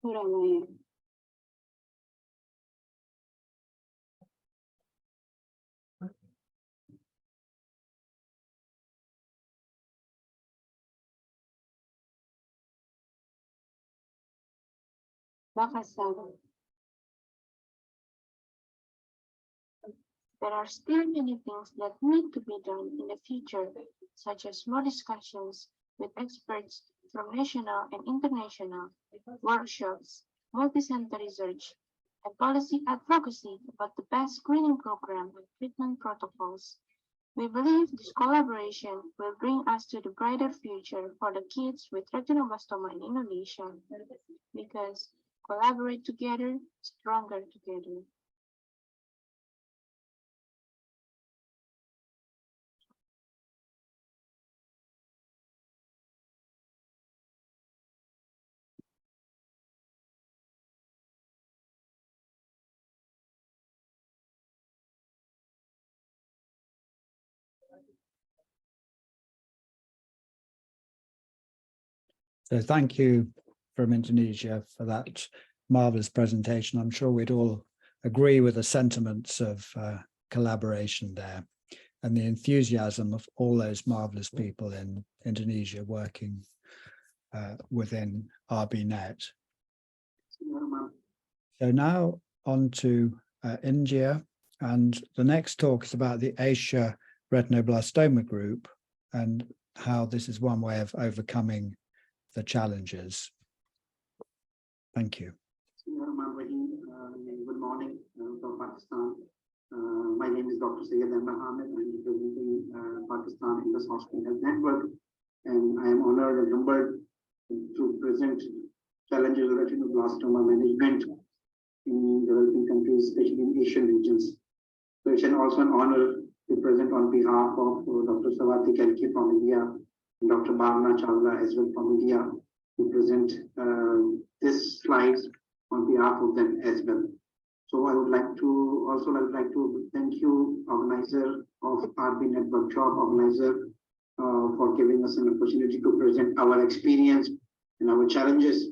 Surabaya, Makassar. There are still many things that need to be done in the future, such as more discussions with experts from national and international, workshops, multi-center research, and policy advocacy about the best screening program and treatment protocols. We believe this collaboration will bring us to the brighter future for the kids with retinoblastoma in Indonesia, because collaborate together, stronger together. So thank you from Indonesia for that marvelous presentation. I'm sure we'd all agree with the sentiments of collaboration there and the enthusiasm of all those marvelous people in Indonesia working within RBNet. So now on to India, and the next talk is about the Asia retinoblastoma group and how this is one way of overcoming the challenges. Thank you. Good morning from Pakistan. My name is Dr. Syed Ahmed Ahmed. I'm representing Pakistan in this Hospital Health Network, and I am honored and humbled to present challenges of retinoblastoma management in developing countries, especially in Asian regions. So it's also an honor to present on behalf of Dr. Swati Kalki from India and Dr. Bhavna Chawla as well from India to present this slides on behalf of them as well. So I would like to thank you, organizer of RBNet workshop, organizer for giving us an opportunity to present our experience and our challenges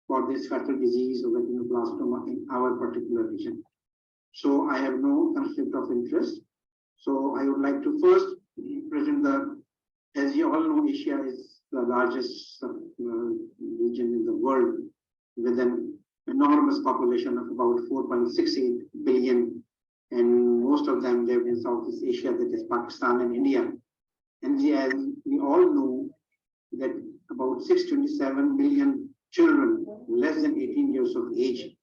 for this fatal disease of retinoblastoma in our particular region. So I have no conflict of interest. So I would like to first present as you all know, Asia is the largest region in the world with an enormous population of about 4.68 billion, and most of them live in Southeast Asia, that is Pakistan and India. And as we all know that about 627 million children less than 18 years of age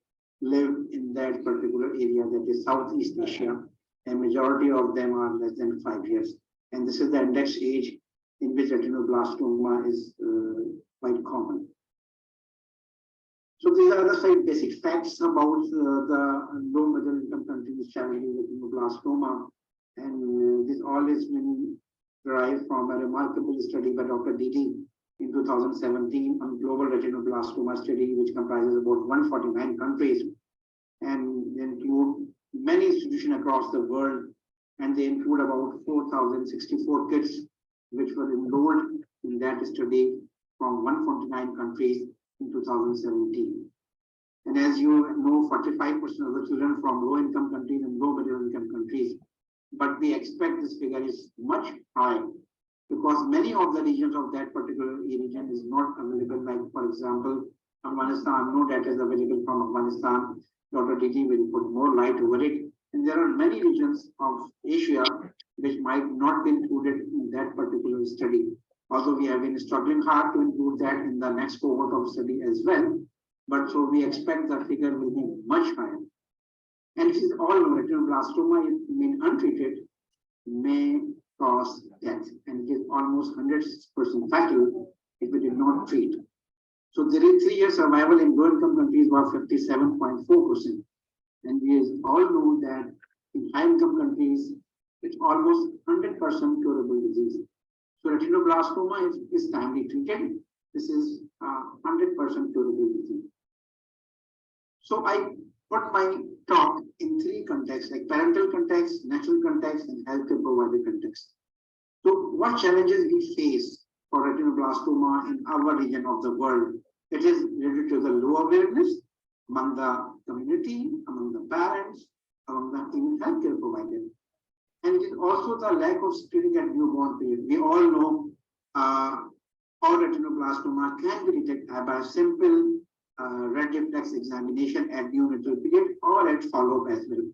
live in that particular area, that is Southeast Asia, and majority of them are less than 5 years. And this is the index age in which retinoblastoma is quite common. So these are the 5 basic facts about the low middle income countries challenging retinoblastoma, and this all is been derived from a remarkable study by Dr. Didi in 2017 on global retinoblastoma study, which comprises about 149 countries, and they include many institutions across the world, and they include about 4,064 kids which were enrolled in that study from 149 countries in 2017. And as you know, 45% of the children from low-income countries and low-middle-income countries, but we expect this figure is much higher because many of the regions of that particular region is not available. Like, for example, Afghanistan, no data is available from Afghanistan. Dr. Didi will put more light over it. And there are many regions of Asia which might not be included in that particular study. Although we have been struggling hard to include that in the next cohort of study as well. But so we expect the figure will be much higher. And it is all known, retinoblastoma, if remain untreated, may cause death. And it is almost 100% fatal if we did not treat. So the 3-year survival in low-income countries was 57.4%. And we all know that in high-income countries, it's almost 100% curable disease. So retinoblastoma is timely treated. This is 100% curable disease. So I put my talk in 3 contexts, like parental context, national context, and healthcare provider context. So what challenges we face for retinoblastoma in our region of the world? It is related to the low awareness among the community, among the parents, among the even healthcare providers. And it is also the lack of screening at newborn period. We all know all retinoblastoma can be detected by a simple red reflex examination at neonatal period or at follow-up as well.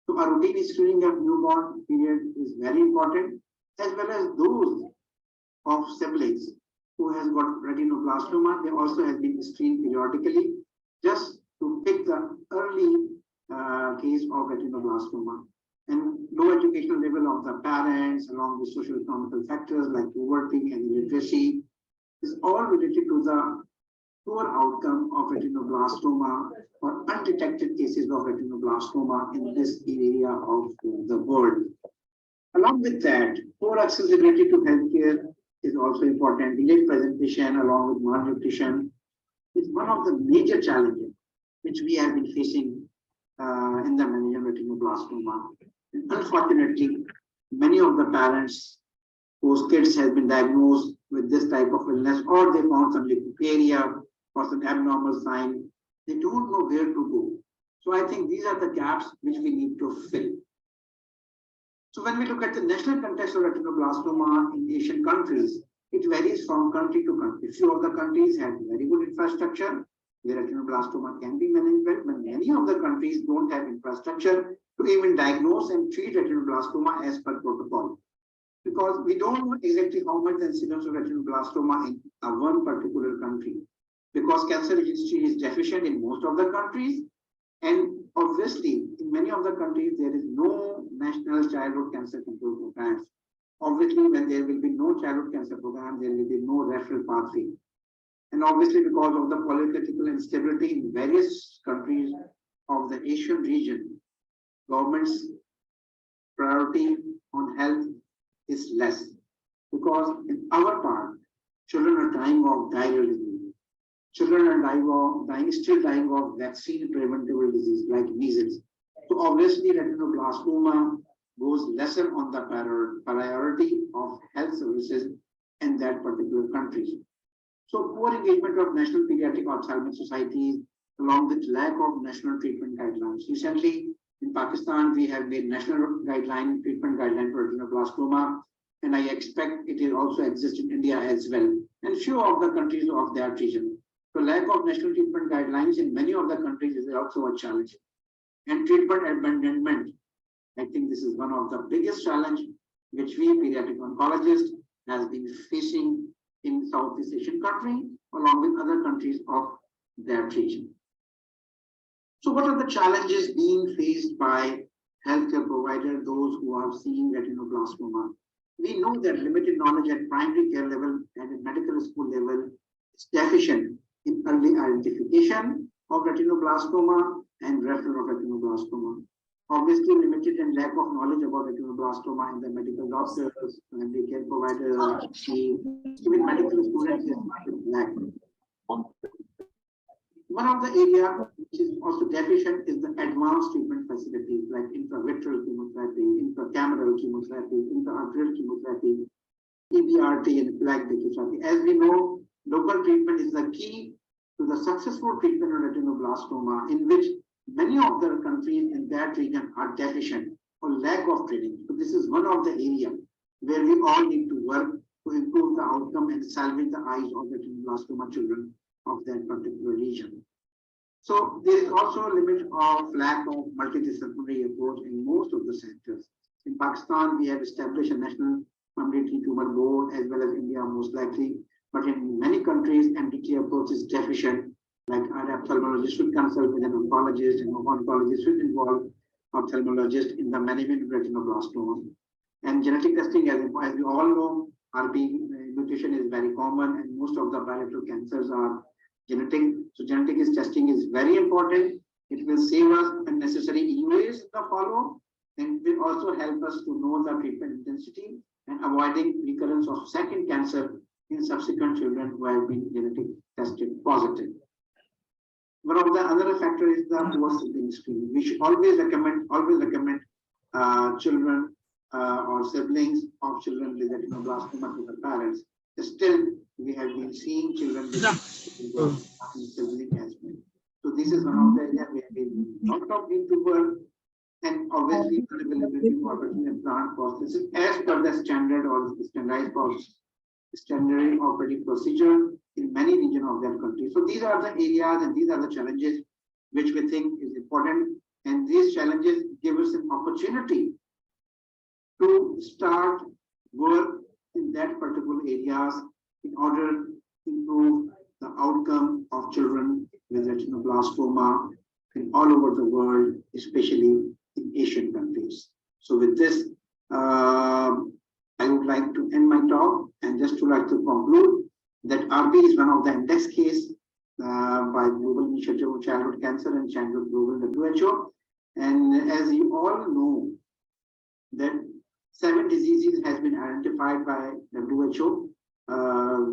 So a routine screening at newborn period is very important, as well as those of siblings who has got retinoblastoma. They also has been screened periodically just to pick the early case of retinoblastoma. And low educational level of the parents, along with social economical factors like poverty and illiteracy, is all related to the poor outcome of retinoblastoma or undetected cases of retinoblastoma in this area of the world. Along with that, poor accessibility to healthcare is also important. Delayed presentation along with malnutrition is one of the major challenges which we have been facing in the management of retinoblastoma. And unfortunately, many of the parents whose kids have been diagnosed with this type of illness, or they found some leukopenia or some abnormal sign, they don't know where to go. So I think these are the gaps which we need to fill. So when we look at the national context of retinoblastoma in Asian countries, it varies from country to country. Few of the countries have very good infrastructure where retinoblastoma can be managed well, but many of the countries don't have infrastructure to even diagnose and treat retinoblastoma as per protocol. because we don't know exactly how much the incidence of retinoblastoma in one particular country, because cancer registry is deficient in most of the countries, and obviously in many of the countries there is no national childhood cancer control programs. Obviously, when there will be no childhood cancer program, there will be no referral pathway. And obviously, because of the political instability in various countries of the Asian region, government's priority on health is less. Because in our part, children are dying of diarrheal disease. Children are still dying of vaccine preventable disease like measles. So obviously, retinoblastoma goes lesser on the priority of health services in that particular country. So poor engagement of national pediatric ophthalmic societies, along with lack of national treatment guidelines. Recently, in Pakistan, we have made national treatment guideline for retinoblastoma, and I expect it will also exist in India as well, and few of the countries of that region. So lack of national treatment guidelines in many of the countries is also a challenge. And treatment abandonment, I think this is one of the biggest challenge which we pediatric oncologists has been facing in Southeast Asian country, along with other countries of that region. So what are the challenges being faced by healthcare providers, those who are seeing retinoblastoma? We know that limited knowledge at primary care level and at medical school level is deficient in early identification of retinoblastoma and referral of retinoblastoma. Obviously, limited and lack of knowledge about retinoblastoma in the medical doctors and the care providers, even medical students is lack. One of the areas which is also deficient is the advanced treatment facilities like intravitreal chemotherapy, intracameral chemotherapy, intraarterial chemotherapy, EBRT, and plaque brachytherapy. As we know, local treatment is the key to the successful treatment of retinoblastoma, in which many of the countries in that region are deficient or lack of training. So this is one of the areas where we all need to work to improve the outcome and salvage the eyes of retinoblastoma children of that particular region. So there is also a limit of lack of multidisciplinary approach in most of the centers. In Pakistan, we have established a national community tumor board as well as India most likely, but in many countries, MTT approach is deficient. Like an ophthalmologist should consult with an oncologist, and an oncologist should involve ophthalmologist in the management of retinoblastoma. And genetic testing, as we all know, RB mutation is very common, and most of the bilateral cancers are genetic. So genetic testing is very important. It will save us unnecessary EUAs in the follow, and will also help us to know the treatment intensity and avoiding recurrence of second cancer in subsequent children who have been genetic tested positive. One of the other factors is the poor sibling screening. We should always recommend children or siblings of children with retinoblastoma to the parents. Still, we have been seeing children with sibling as well. So this is one of the areas where we not of need to work, and obviously availability of operating and plant processes as per the standard or standardized process, standard operating procedure in many regions of that country. So these are the areas and these are the challenges which we think is important, and these challenges give us an opportunity to start work in that particular areas in order to improve the outcome of children with retinoblastoma in all over the world, especially in Asian countries. So with this, I would like to end my talk and just to like to conclude that RB is one of the index case by Global Initiative of Childhood Cancer and Childhood Global WHO. And as you all know, that 7 diseases has been identified by WHO,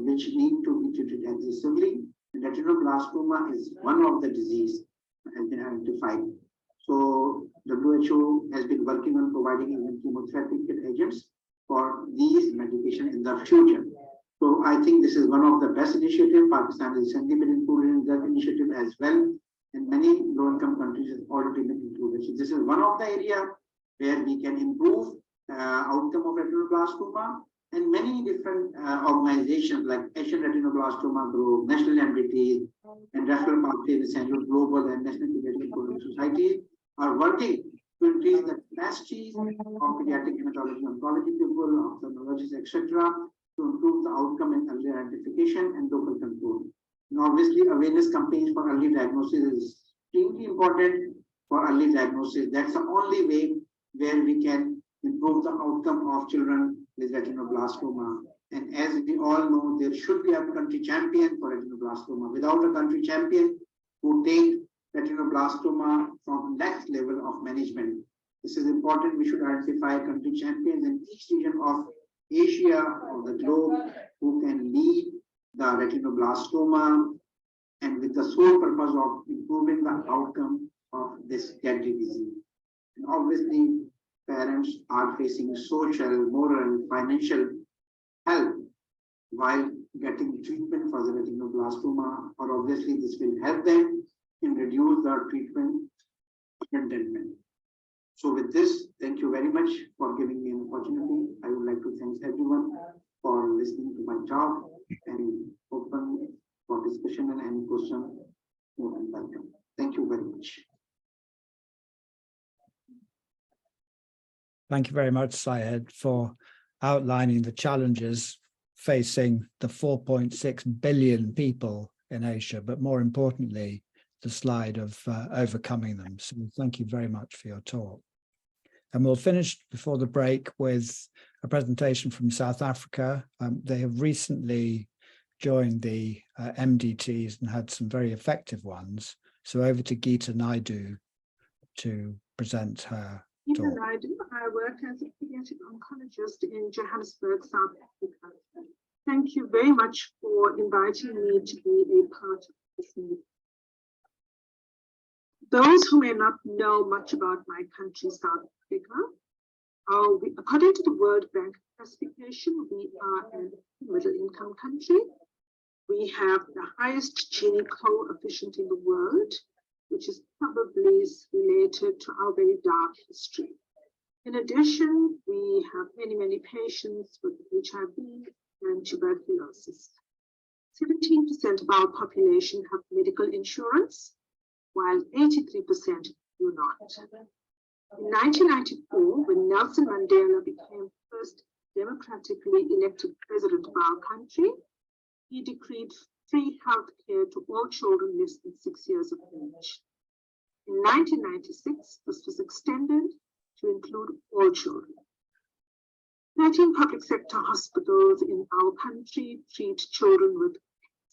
which need to be treated aggressively. And retinoblastoma is one of the disease that has been identified. So WHO has been working on providing even chemotherapy agents for these medication in the future. So I think this is one of the best initiatives. Pakistan has recently been included in that initiative as well, and many low-income countries have already been included. So this is one of the areas where we can improve outcome of retinoblastoma, and many different organizations like Asian Retinoblastoma Group, National MDT, and Referral Pathway, the Central Global and National Pediatric Society are working to to increase the capacities of pediatric hematology, oncology people, ophthalmologists, etc., to improve the outcome in early identification and local control. And obviously, awareness campaigns for early diagnosis is extremely important for early diagnosis. That's the only way where we can improve the outcome of children with retinoblastoma. And as we all know, there should be a country champion for retinoblastoma. Without a country champion who take retinoblastoma from next level of management, this is important. We should identify country champions in each region of Asia or the globe who can lead the retinoblastoma and with the sole purpose of improving the outcome of this deadly disease. And obviously, parents are facing social, moral, financial help while getting treatment for the retinoblastoma, or obviously this will help them in reduce the treatment abandonment. So with this, thank you very much for giving me an opportunity. I would like to thank everyone for listening to my talk and open for discussion and any question. More than welcome. Thank you very much. Thank you very much, Syed, for outlining the challenges facing the 4.6 billion people in Asia, but more importantly, the slide of overcoming them. So thank you very much for your talk. And we'll finish before the break with a presentation from South Africa. They have recently joined the MDTs and had some very effective ones. So over to Geeta Naidu to present her Geeta talk. Naidu, I work as a pediatric oncologist in Johannesburg, South Africa. Thank you very much for inviting me to be a part of this meeting. Those who may not know much about my country, South Africa, according to the World Bank classification, we are a middle-income country. We have the highest Gini coefficient in the world, which is probably related to our very dark history. In addition, we have many patients with HIV and tuberculosis. 17% of our population have medical insurance, while 83% do not. In 1994, when Nelson Mandela became first democratically elected president of our country, he decreed free health care to all children less than 6 years of age. In 1996, this was extended to include all children. 13 public sector hospitals in our country treat children with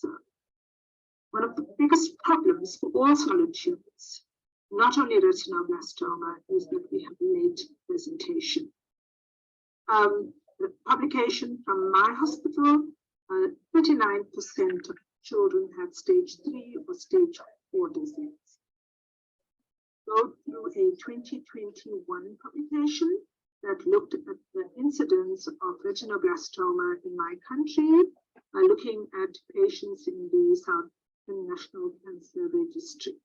cancer. One of the biggest problems for all solid tumors, not only retinoblastoma, is that we have late presentation. The publication from my hospital, 39% of children had stage 3 or stage 4 disease. Go through a 2021 publication that looked at the incidence of retinoblastoma in my country by looking at patients in the South African National Cancer Registry.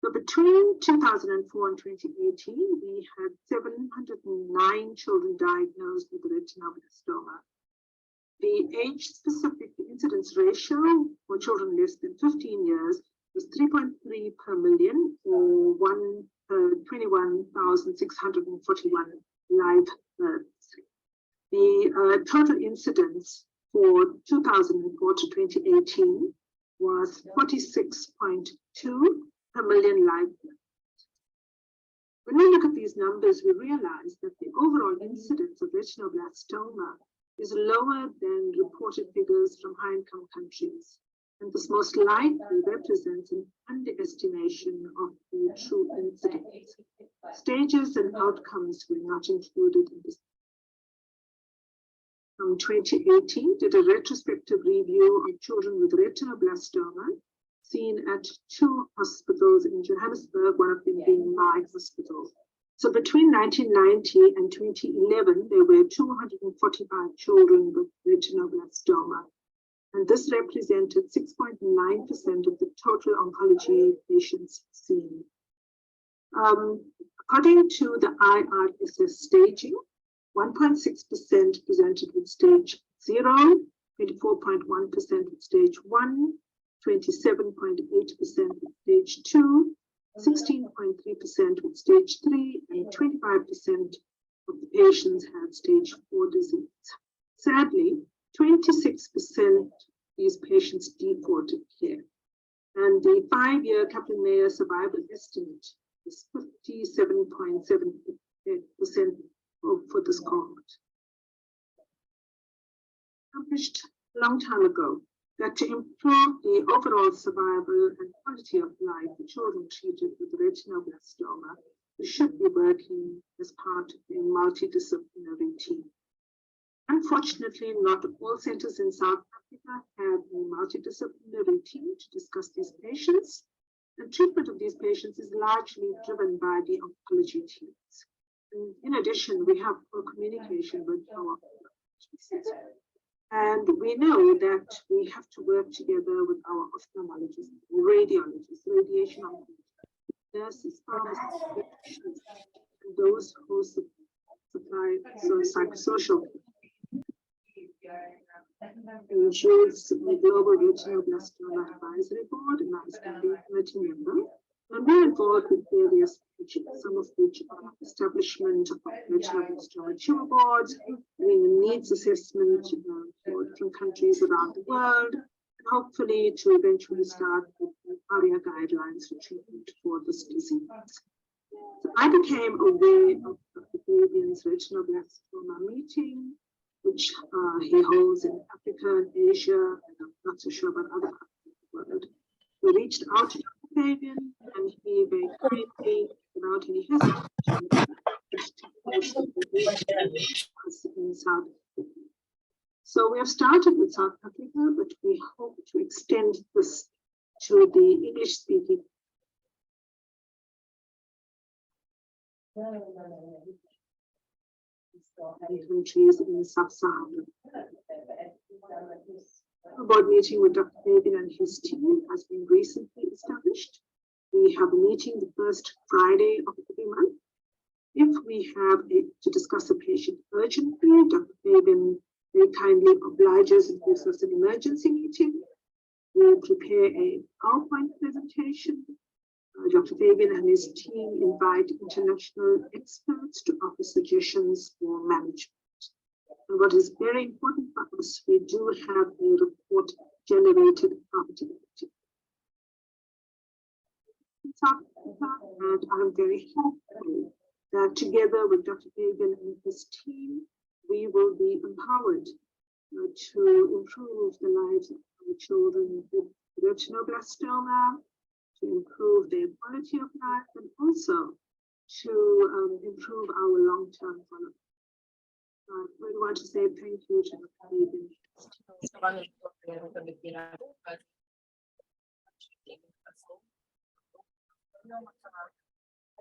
So between 2004 and 2018, we had 709 children diagnosed with retinoblastoma. The age-specific incidence ratio for children less than 15 years was 3.3 per million, or 21,641 live births. The total incidence for 2004 to 2018 was 46.2 per million live births. When we look at these numbers, we realize that the overall incidence of retinoblastoma is lower than reported figures from high-income countries, and this most likely represents an underestimation of the true incidence. Stages and outcomes were not included in this. From 2018, did a retrospective review of children with retinoblastoma seen at 2 hospitals in Johannesburg, one of them being my hospital. So between 1990 and 2011, there were 245 children with retinoblastoma, and this represented 6.9% of the total oncology patients seen. According to the IRSS staging, 1.6% presented with stage 0, 24.1% with stage 1, 27.8% with stage 2, 16.3% with stage 3, and 25% of the patients had stage 4 disease. Sadly, 26% of these patients defaulted care. And the 5-year Kaplan-Meier survival estimate is 57.7% for this cohort. Published a long time ago that to improve the overall survival and quality of life for children treated with retinoblastoma, we should be working as part of a multidisciplinary team. Unfortunately, not all centers in South Africa have a multidisciplinary team to discuss these patients, and treatment of these patients is largely driven by the oncology teams. And in addition, we have poor communication with our oncologists. And we know that we have to work together with our ophthalmologists, radiologists, radiation oncologists, nurses, pharmacists, and those who supply psychosocial care. Ensures the Global Retinoblastoma Advisory Board, and I was a committee member. And we're involved with various projects, some of which are establishment of retinoblastoma tumor boards, doing a needs assessment for different countries around the world, and hopefully to eventually start with ARIA guidelines for treatment for this disease. So I became aware of Dr. Fabian's retinoblastoma meeting, which he holds in Africa and Asia, and I'm not so sure about other parts of the world. We reached out to Dr. Fabian, and he very kindly, without any hesitation, in South Africa. So we have started with South Africa, but we hope to extend this to the English-speaking countries in Sub-Saharan. A board meeting with Dr. Fabian and his team has been recently established. We have a meeting the first Friday of every month. If we have to discuss a patient urgently, Dr. Fabian very kindly obliges and gives us an emergency meeting. We prepare a PowerPoint presentation. Dr. Fabian and his team invite international experts to offer suggestions for management. And what is very important for us, we do have a report generated after the meeting. And I'm very hopeful that together with Dr. Fabian and his team, we will be empowered to improve the lives of our children with retinoblastoma, to improve their quality of life, and also to improve our long-term follow-up. We want to say thank you to Dr. Fabian.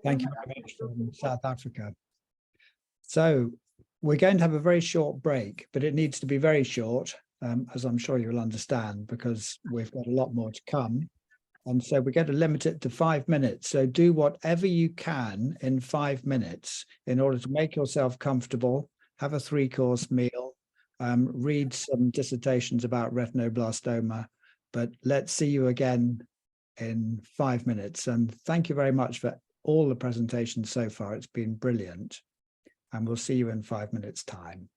Thank you very much from South Africa. So we're going to have a very short break, but it needs to be very short, as I'm sure you'll understand, because we've got a lot more to come. And so we're going to limit it to 5 minutes. So do whatever you can in 5 minutes in order to make yourself comfortable, have a 3-course meal, read some dissertations about retinoblastoma, but let's see you again in 5 minutes. And thank you very much for all the presentations so far. It's been brilliant. And we'll see you in 5 minutes' time.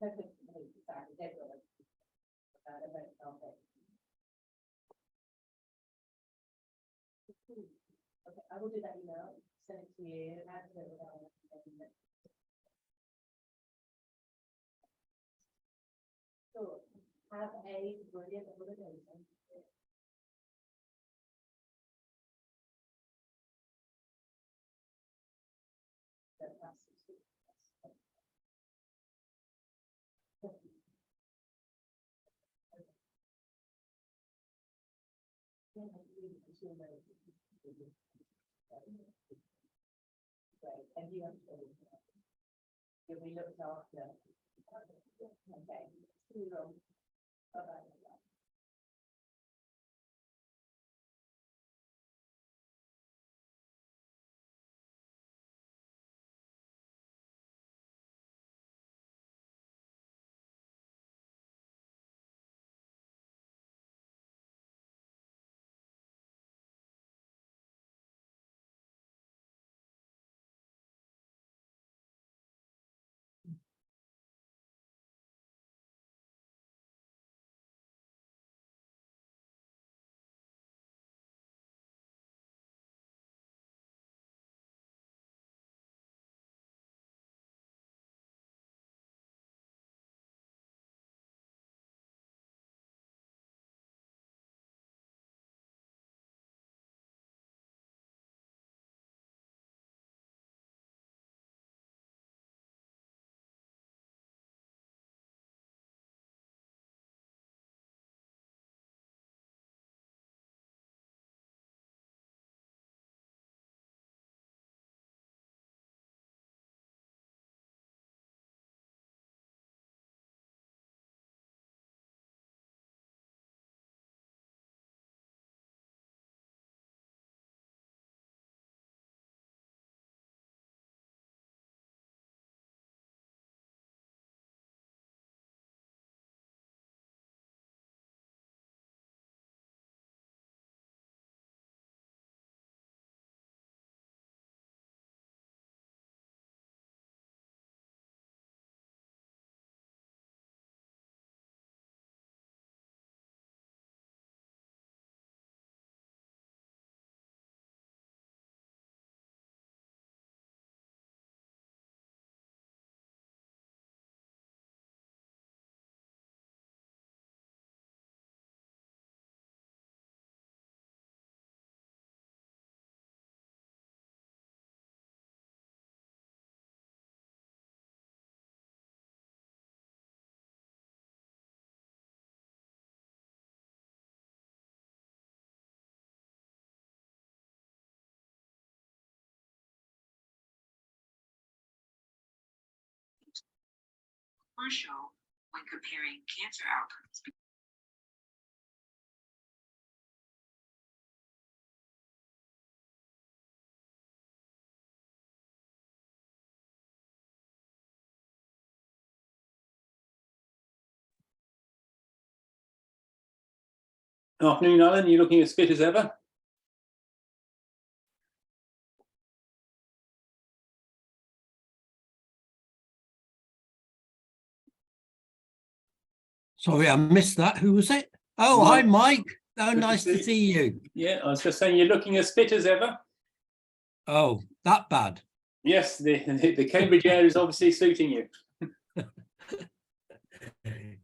Okay, I will do that email, send it to you, so have a brilliant Great, and you have to. You'll be looked after. Okay. Bye-bye. Commercial when comparing cancer outcomes. Afternoon, Alan. You're looking as fit as ever. Sorry, I missed that. Who was it? Oh, hi, Mike. Oh, Good nice to see you. Yeah, I was just saying you're looking as fit as ever. Oh, that bad. Yes, the Cambridge air is obviously suiting you.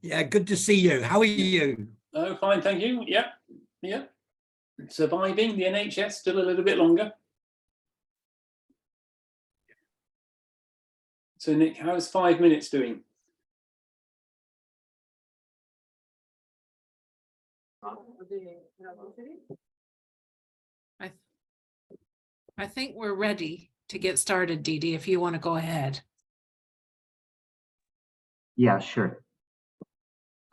Yeah, good to see you. How are you? Oh, fine, thank you. Yeah, yeah. Surviving the NHS still a little bit longer. So, Nick, how's 5 minutes doing? I think we're ready to get started, Dee Dee, if you want to go ahead. Yeah, sure.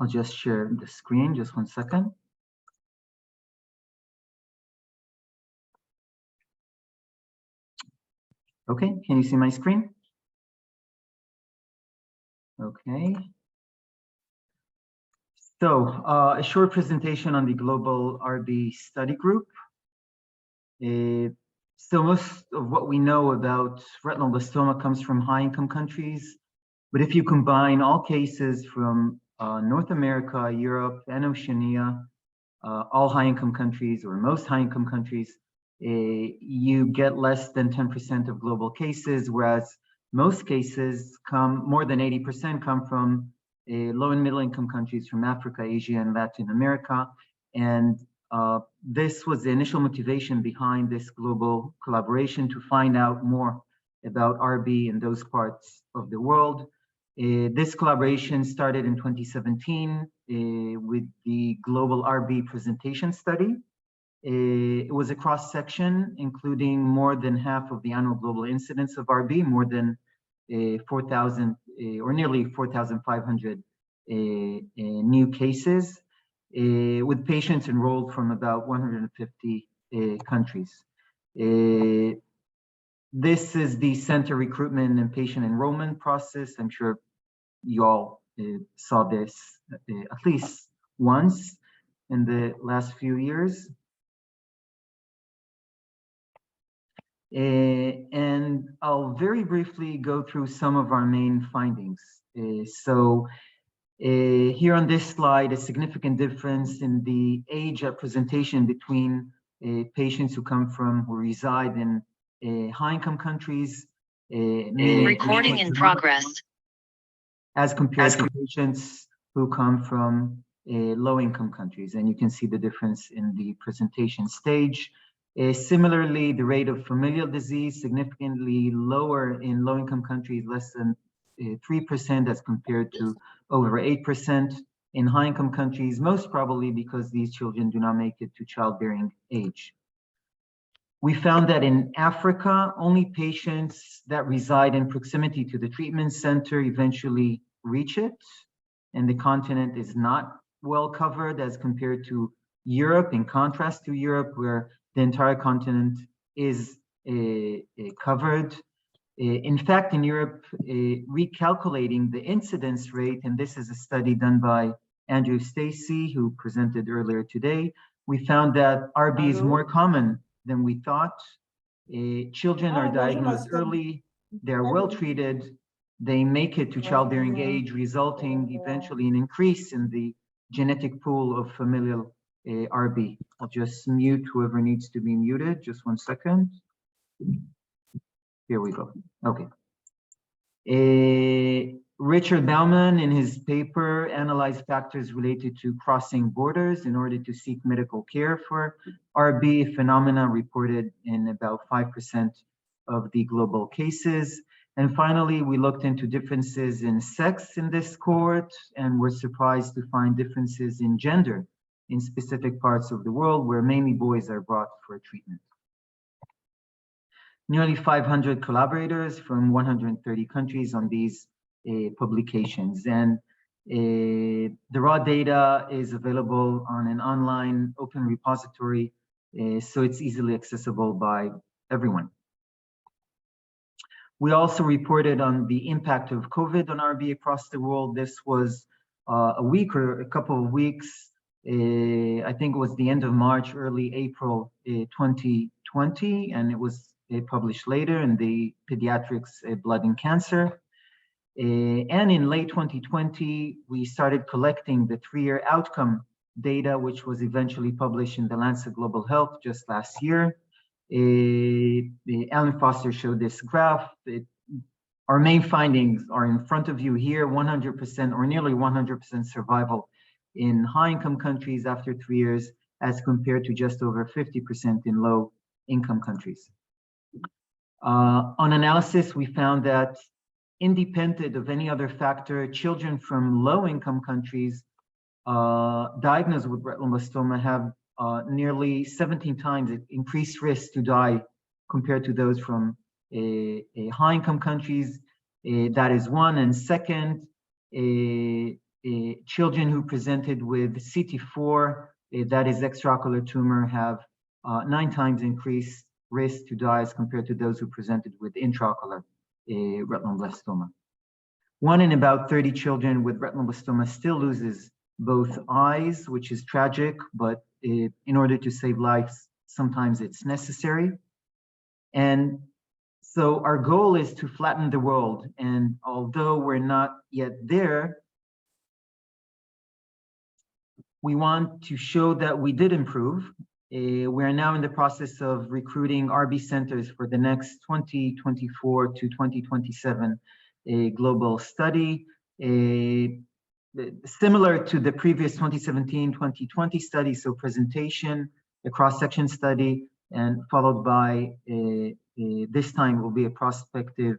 I'll just share the screen, just 1 second. Okay, can you see my screen? Okay. So a short presentation on the Global RB Study Group. So most of what we know about retinoblastoma comes from high-income countries, but if you combine all cases from North America, Europe, and Oceania, all high-income countries or most high-income countries, you get less than 10% of global cases, whereas most cases more than 80% come from low and middle income countries from Africa, Asia, and Latin America. And this was the initial motivation behind this global collaboration, to find out more about RB in those parts of the world. This collaboration started in 2017 with the Global RB Presentation Study. It was a cross section, including more than half of the annual global incidence of RB, more than 4,000 or nearly 4,500 new cases, with patients enrolled from about 150 countries. This is the center recruitment and patient enrollment process. I'm sure you all saw this at least once in the last few years. And I'll very briefly go through some of our main findings. Here on this slide, a significant difference in the age representation between patients who reside in high-income countries. Recording in progress. As compared to patients who come from low-income countries. And you can see the difference in the presentation stage. Similarly, the rate of familial disease significantly lower in low-income countries, less than 3% as compared to over 8% in high-income countries, most probably because these children do not make it to childbearing age. We found that in Africa, only patients that reside in proximity to the treatment center eventually reach it, and the continent is not well covered as compared to Europe, in contrast to Europe, where the entire continent is covered. In fact, in Europe, recalculating the incidence rate, and this is a study done by Andrew Stacey, who presented earlier today, we found that RB is more common than we thought. Children are diagnosed early, they're well treated, they make it to childbearing age, resulting eventually in an increase in the genetic pool of familial RB. I'll just mute whoever needs to be muted. Just 1 second. Here we go. Okay. Richard Bauman, in his paper, analyzed factors related to crossing borders in order to seek medical care for RB, a phenomenon reported in about 5% of the global cases. And finally, we looked into differences in sex in this cohort, and were surprised to find differences in gender in specific parts of the world where mainly boys are brought for treatment. Nearly 500 collaborators from 130 countries on these publications. And the raw data is available on an online open repository, so it's easily accessible by everyone. We also reported on the impact of COVID on RB across the world. This was a week or a couple of weeks, I think it was the end of March, early April 2020, and it was published later in the Pediatrics Blood and Cancer. And in late 2020, we started collecting the 3-year outcome data, which was eventually published in the Lancet Global Health just last year. Alan Foster showed this graph. Our main findings are in front of you here: 100% or nearly 100% survival in high-income countries after 3 years, as compared to just over 50% in low-income countries. On analysis, we found that independent of any other factor, children from low-income countries diagnosed with retinoblastoma have nearly 17 times increased risk to die compared to those from high-income countries. That is one. And second, children who presented with CT4, that is extraocular tumor, have 9 times increased risk to die as compared to those who presented with intraocular retinoblastoma. 1 in about 30 children with retinoblastoma still loses both eyes, which is tragic, but in order to save lives, sometimes it's necessary. And so our goal is to flatten the world. And although we're not yet there, we want to show that we did improve. We're now in the process of recruiting RB centers for the next 2024 to 2027 global study. Similar to the previous 2017-2020 study, so presentation, a cross-section study, and followed by this time will be a prospective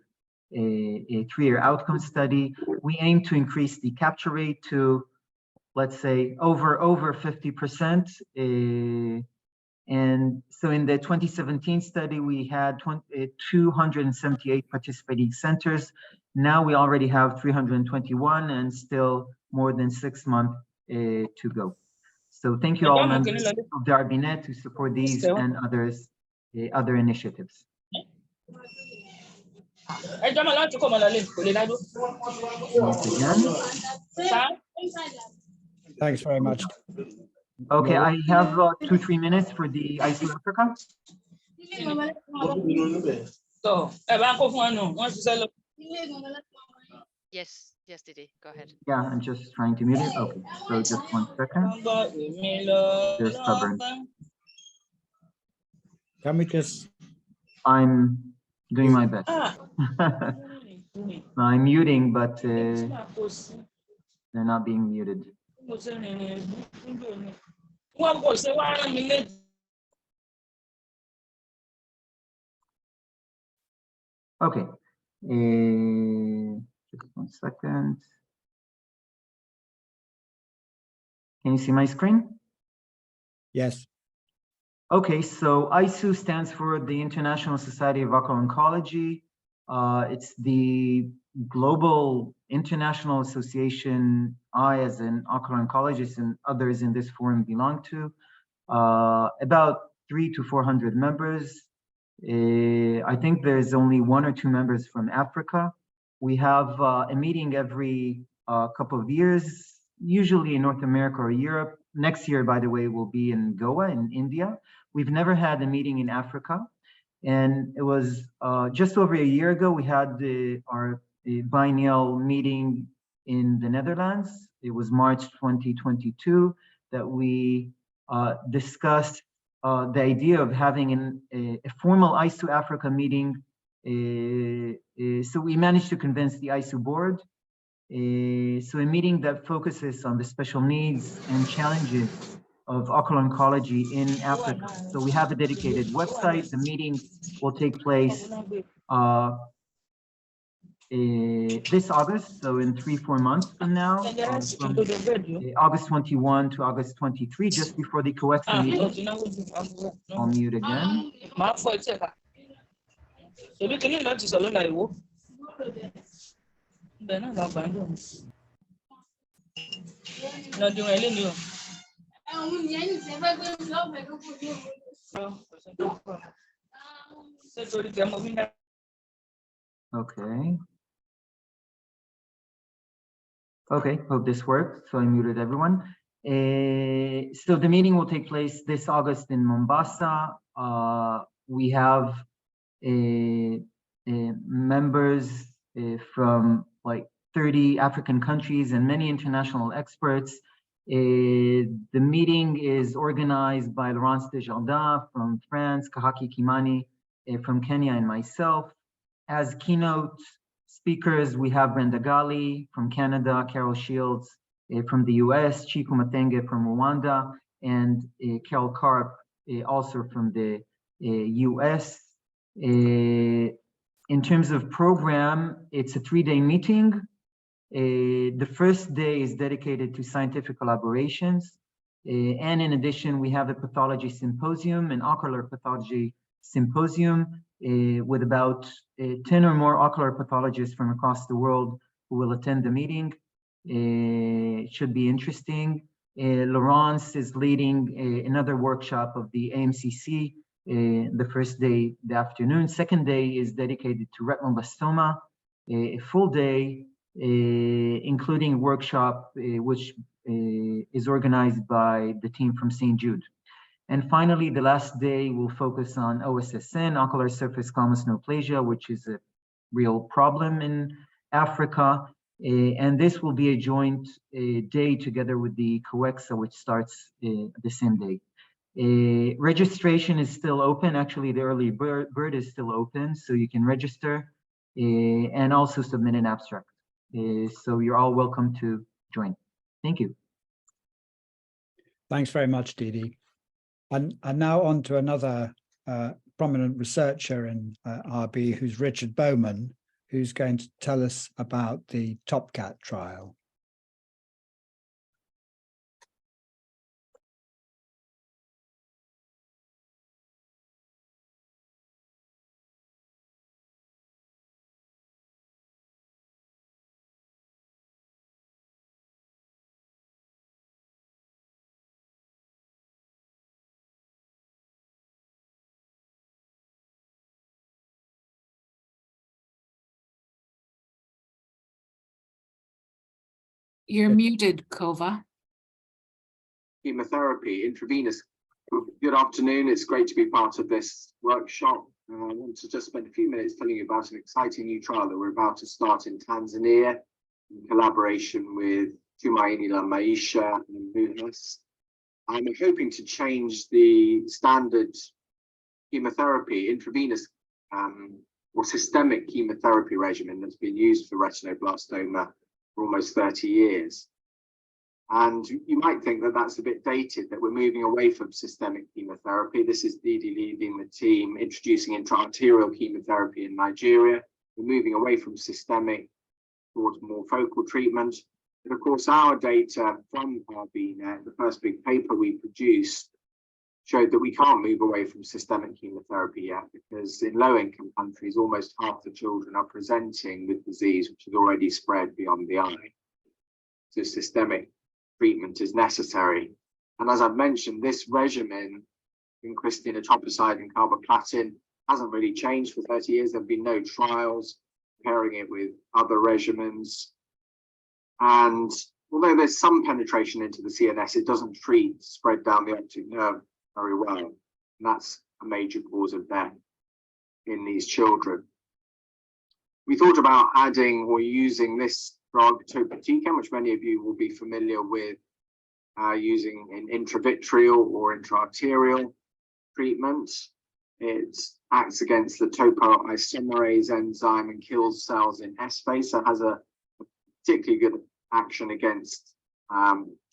a 3-year outcome study. We aim to increase the capture rate to, let's say, over 50%. And so in the 2017 study, we had 278 participating centers. Now we already have 321 and still more than 6 months to go. So thank you all members of the ARBINET to support these and others, other initiatives. Once again. Thanks very much. Okay, I have 2-3 minutes for the ISO Africa. Yes, yes, Didi, go ahead. Yeah, I'm just trying to mute it. Okay, so just 1 second. They're stubborn. Can we just? I'm doing my best. I'm muting, but they're not being muted. Okay, just 1 second. Can you see my screen? Yes. Okay, so ISU stands for the International Society of Ocular Oncology. It's the global international association I, as an ocular oncologist, and others in this forum belong to. About 300 to 400 members. I think there's only 1 or 2 members from Africa. We have a meeting every couple of years, usually in North America or Europe. Next year, by the way, will be in Goa in India. We've never had a meeting in Africa. And it was just over a year ago, we had our biennial meeting in the Netherlands. It was March 2022 that we discussed the idea of having a formal ISU Africa meeting. So we managed to convince the ISU board. So a meeting that focuses on the special needs and challenges of ocular oncology in Africa. So we have a dedicated website. The meeting will take place this August, so in 3-4 months from now, from August 21 to August 23, just before the COEXA meeting. I'll mute again. Okay. Okay, hope this worked. So I muted everyone. So the meeting will take place this August in Mombasa. We have members from like 30 African countries and many international experts. The meeting is organized by Laurence Desjardins from France, Kahaki Kimani from Kenya, and myself. As keynote speakers, we have Brenda Gali from Canada, Carol Shields from the US, Chiku Matenge from Rwanda, and Carol Karp also from the US. In terms of program, it's a 3-day meeting. The first day is dedicated to scientific collaborations. And in addition, we have a pathology symposium, an ocular pathology symposium with about 10 or more ocular pathologists from across the world who will attend the meeting. It should be interesting. Laurence is leading another workshop of the AMCC, the first day, the afternoon. Second day is dedicated to retinoblastoma, a full day, including a workshop which is organized by the team from St. Jude. And finally, the last day will focus on OSSN, ocular surface squamous neoplasia, which is a real problem in Africa. And this will be a joint day together with the COEXA, which starts the same day. Registration is still open. Actually, the early bird is still open, so you can register and also submit an abstract. So you're all welcome to join. Thank you. Thanks very much, Didi. And now on to another prominent researcher in RB, who's Richard Bowman, who's going to tell us about the TOPCAT trial. You're muted, Kova. Chemotherapy, intravenous. Good afternoon. It's great to be part of this workshop. I want to just spend a few minutes telling you about an exciting new trial that we're about to start in Tanzania in collaboration with Tumaini La Maisha and MUHAS. I'm hoping to change the standard chemotherapy, intravenous or systemic chemotherapy regimen that's been used for retinoblastoma for almost 30 years. And you might think that that's a bit dated, that we're moving away from systemic chemotherapy. This is Didi leading the team, introducing intra-arterial chemotherapy in Nigeria. We're moving away from systemic towards more focal treatment. But of course, our data from RBNet, the first big paper we produced, showed that we can't move away from systemic chemotherapy yet, because in low-income countries, almost half the children are presenting with disease which has already spread beyond the eye. So systemic treatment is necessary. And as I've mentioned, this regimen, vincristine, etoposide, and carboplatin, hasn't really changed for 30 years. There have been no trials comparing it with other regimens. And although there's some penetration into the CNS, it doesn't treat spread down the optic nerve very well. And that's a major cause of death in these children. We thought about adding or using this drug, topotecan, which many of you will be familiar with using in intravitreal or intra-arterial treatment. It acts against the topoisomerase enzyme and kills cells in S phase, so it has a particularly good action against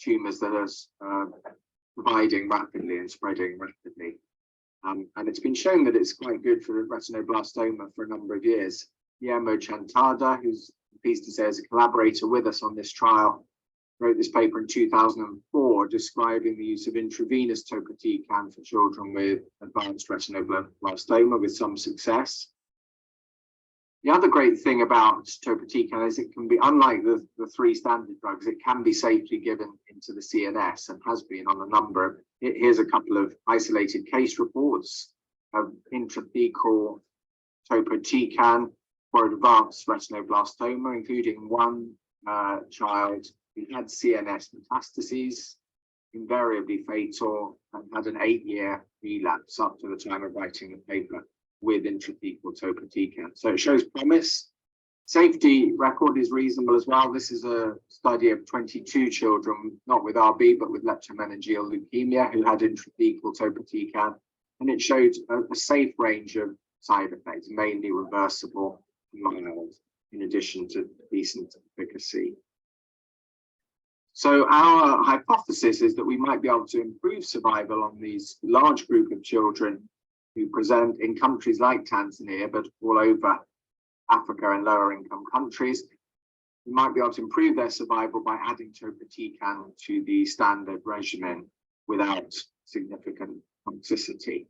tumors that are dividing rapidly and spreading rapidly. And it's been shown that it's quite good for retinoblastoma for a number of years. Guillermo Chantada, who's pleased to say is a collaborator with us on this trial, wrote this paper in 2004 describing the use of intravenous topotecan for children with advanced retinoblastoma with some success. The other great thing about topotecan is it can be, unlike the three standard drugs, it can be safely given into the CNS and has been on a number of, here's a couple of isolated case reports of intrathecal topotecan for advanced retinoblastoma, including one child who had CNS metastases, invariably fatal, and had an 8-year relapse up to the time of writing the paper with intrathecal topotecan. So it shows promise. Safety record is reasonable as well. This is a study of 22 children, not with RB, but with leptomeningeal leukemia, who had intrathecal topotecan, and it showed a safe range of side effects, mainly reversible, mild, in addition to decent efficacy. So our hypothesis is that we might be able to improve survival on these large group of children who present in countries like Tanzania, but all over Africa and lower income countries. We might be able to improve their survival by adding topotecan to the standard regimen without significant toxicity.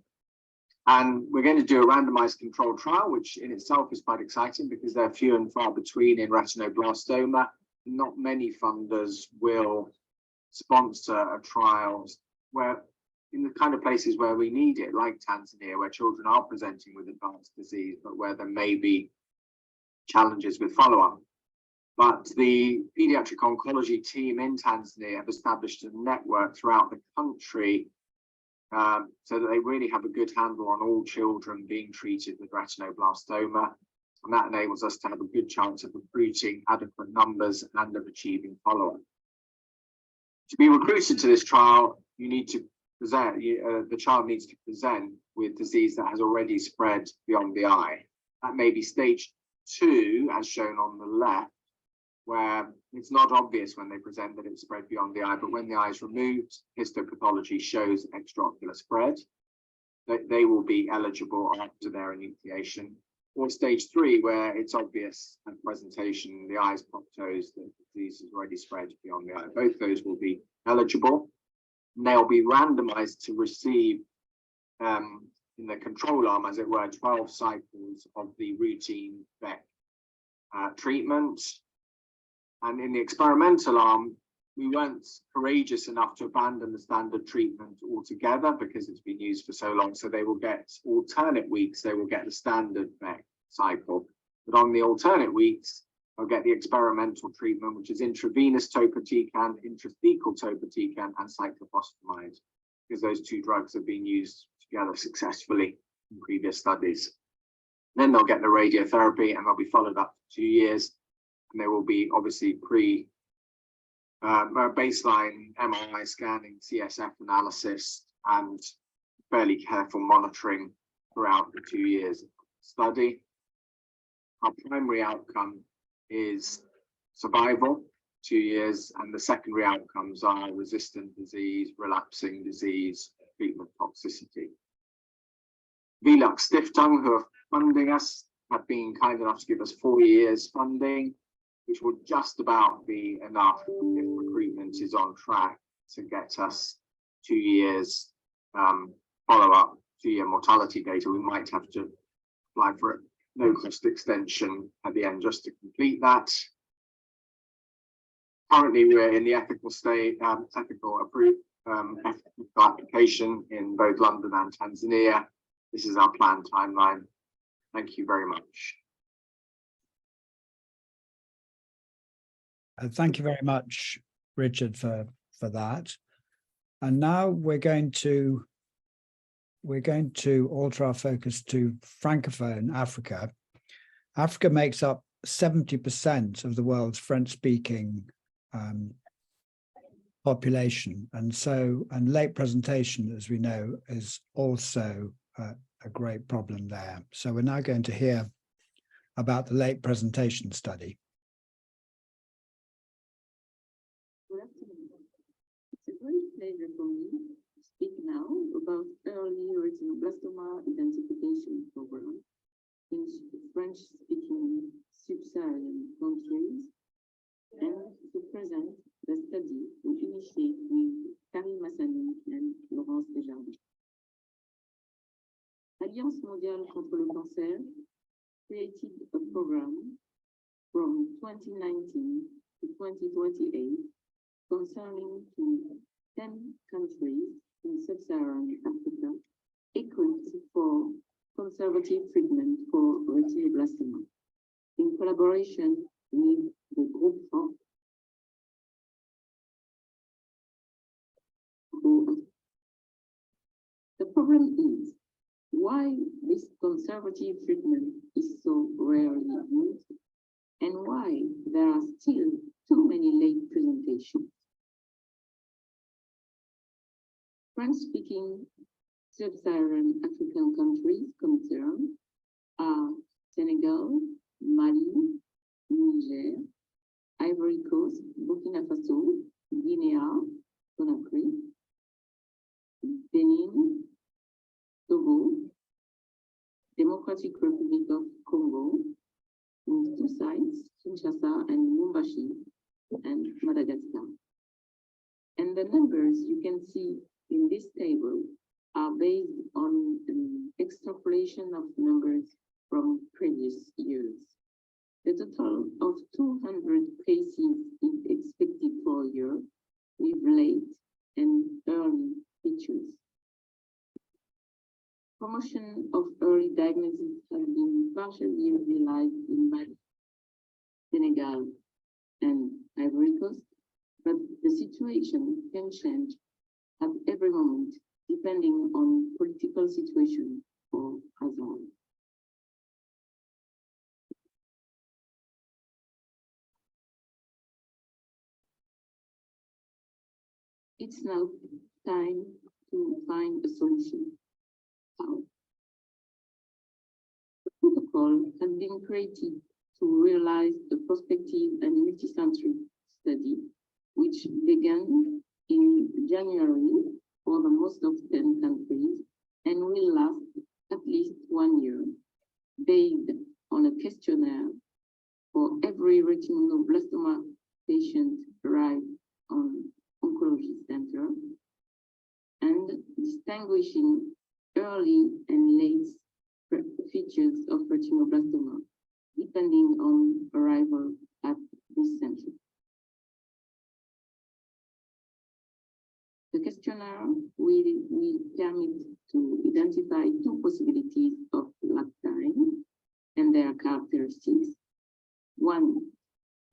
And we're going to do a randomized controlled trial, which in itself is quite exciting because they're few and far between in retinoblastoma. Not many funders will sponsor a trial where, in the kind of places where we need it, like Tanzania, where children are presenting with advanced disease, but where there may be challenges with follow-up. But the pediatric oncology team in Tanzania have established a network throughout the country so that they really have a good handle on all children being treated with retinoblastoma. And that enables us to have a good chance of recruiting adequate numbers and of achieving follow-up. To be recruited to this trial, you need to present, the child needs to present with disease that has already spread beyond the eye. That may be stage 2, as shown on the left, where it's not obvious when they present that it's spread beyond the eye, but when the eye is removed, histopathology shows extraocular spread. They will be eligible after their enucleation. Or stage 3, where it's obvious at presentation, the eye's proptosis, that the disease has already spread beyond the eye. Both those will be eligible. And they'll be randomized to receive, in the control arm, as it were, 12 cycles of the routine VEC treatment. And in the experimental arm, we weren't courageous enough to abandon the standard treatment altogether because it's been used for so long. So they will get alternate weeks, they will get the standard VEC cycle. But on the alternate weeks, They'll get the experimental treatment, which is intravenous topotecan, intrathecal topotecan, and cyclophosphamide, because those two drugs have been used together successfully in previous studies. Then they'll get the radiotherapy and they'll be followed up for 2 years. And there will be obviously baseline MRI scanning, CSF analysis, and fairly careful monitoring throughout the 2 years of study. Our primary outcome is survival, 2 years, and the secondary outcomes are resistant disease, relapsing disease, treatment toxicity. Velux Stiftung, who are funding us, have been kind enough to give us 4 years funding, which will just about be enough if recruitment is on track to get us 2 years follow-up, 2-year mortality data. We might have to apply for a no-cost extension at the end just to complete that. Currently, we're in the ethical state, ethical application in both London and Tanzania. This is our planned timeline. Thank you very much. Thank you very much, Richard, for that. And now we're going to alter our focus to Francophone Africa. Africa makes up 70% of the world's French-speaking population, and late presentation, as we know, is also a great problem there. So we're now going to hear about the late presentation study. Good afternoon. It's a great pleasure for me to speak now about early retinoblastoma identification program in French-speaking sub-Saharan countries, and to present the study we initiated with Karim Massani and Laurence Desjardins. Alliance Mondiale contre le Cancer created a program from 2019 to 2028 concerning 10 countries in sub-Saharan Africa equipped for conservative treatment for retinoblastoma in collaboration with the Group for The problem is why this conservative treatment is so rarely used, and why there are still too many late presentations. French-speaking sub-Saharan African countries concerned are Senegal, Mali, Niger, Ivory Coast, Burkina Faso, Guinea, Conakry, Benin, Togo, Democratic Republic of Congo, with 2 sites, Kinshasa and Lubumbashi, and Madagascar. And the numbers you can see in this table are based on an extrapolation of numbers from previous years. The total of 200 cases is expected for a year with late and early features. Promotion of early diagnosis has been partially realized in Mali, Senegal, and Ivory Coast, but the situation can change at every moment depending on political situation or hazard. It's now time to find a solution. How? The protocol has been created to realize a prospective and multicentric study, which began in January for the most of 10 countries and will last at least 1 year, based on a questionnaire for every retinoblastoma patient arrived on oncology center, and distinguishing early and late features of retinoblastoma, depending on arrival at this center. The questionnaire will permit to identify 2 possibilities of lifetime and their characteristics. One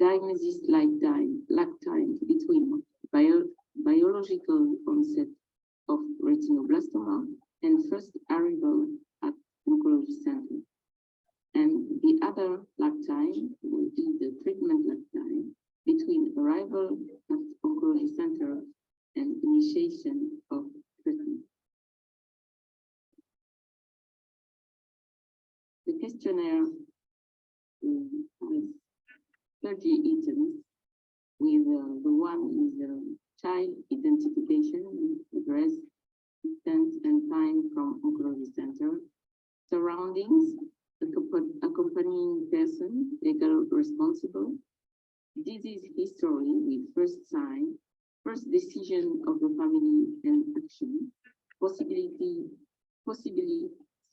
diagnosis lag time between biological onset of retinoblastoma and first arrival at oncology center. And the other lag time will be the treatment lag time between arrival at oncology center and initiation of treatment. The questionnaire has 30 items, with the one is child identification, address, distance and time from oncology center, surroundings, accompanying person, legal responsible, disease history with first sign, first decision of the family and action, possibly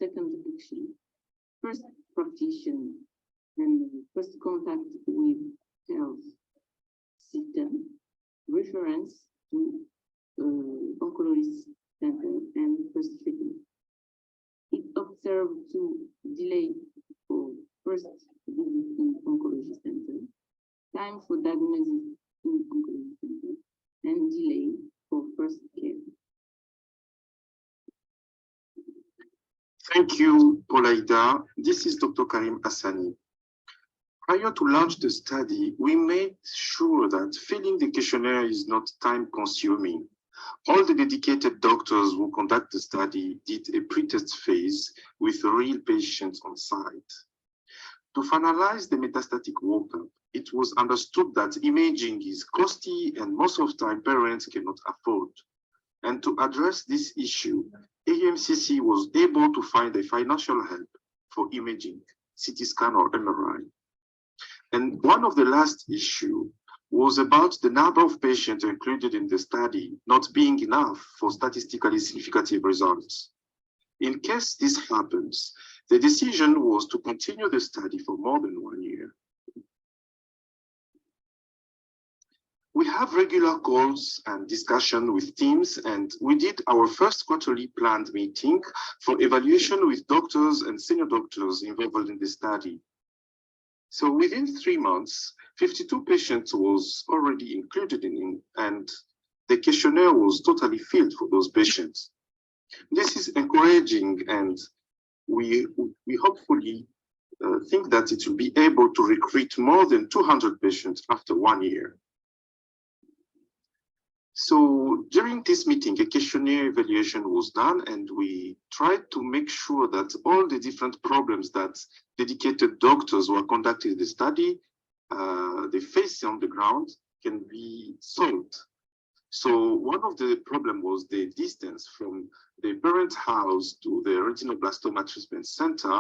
second action, first practitioner, and first contact with health system, reference to oncology center, and first treatment. It observed to delay for first visit in oncology center, time for diagnosis in oncology center, and delay for first care. Thank you, Polaida. This is Dr. Karim Hassani. Prior to launch the study, we made sure that filling the questionnaire is not time-consuming. All the dedicated doctors who conduct the study did a pre-test phase with real patients on site. To finalize the metastatic workup, it was understood that imaging is costly and most of the time parents cannot afford. And to address this issue, AMCC was able to find a financial help for imaging, CT scan or MRI. And one of the last issue was about the number of patients included in the study not being enough for statistically significant results. In case this happens, the decision was to continue the study for more than 1 year. We have regular calls and discussion with teams, and we did our first quarterly planned meeting for evaluation with doctors and senior doctors involved in the study. So within 3 months, 52 patients was already included in, and the questionnaire was totally filled for those patients. This is encouraging, and we hopefully think that it will be able to recruit more than 200 patients after 1 year. So during this meeting, a questionnaire evaluation was done, and we tried to make sure that all the different problems that dedicated doctors who are conducting the study, they face on the ground, can be solved. So one of the problems was the distance from the parent house to the retinoblastoma treatment center,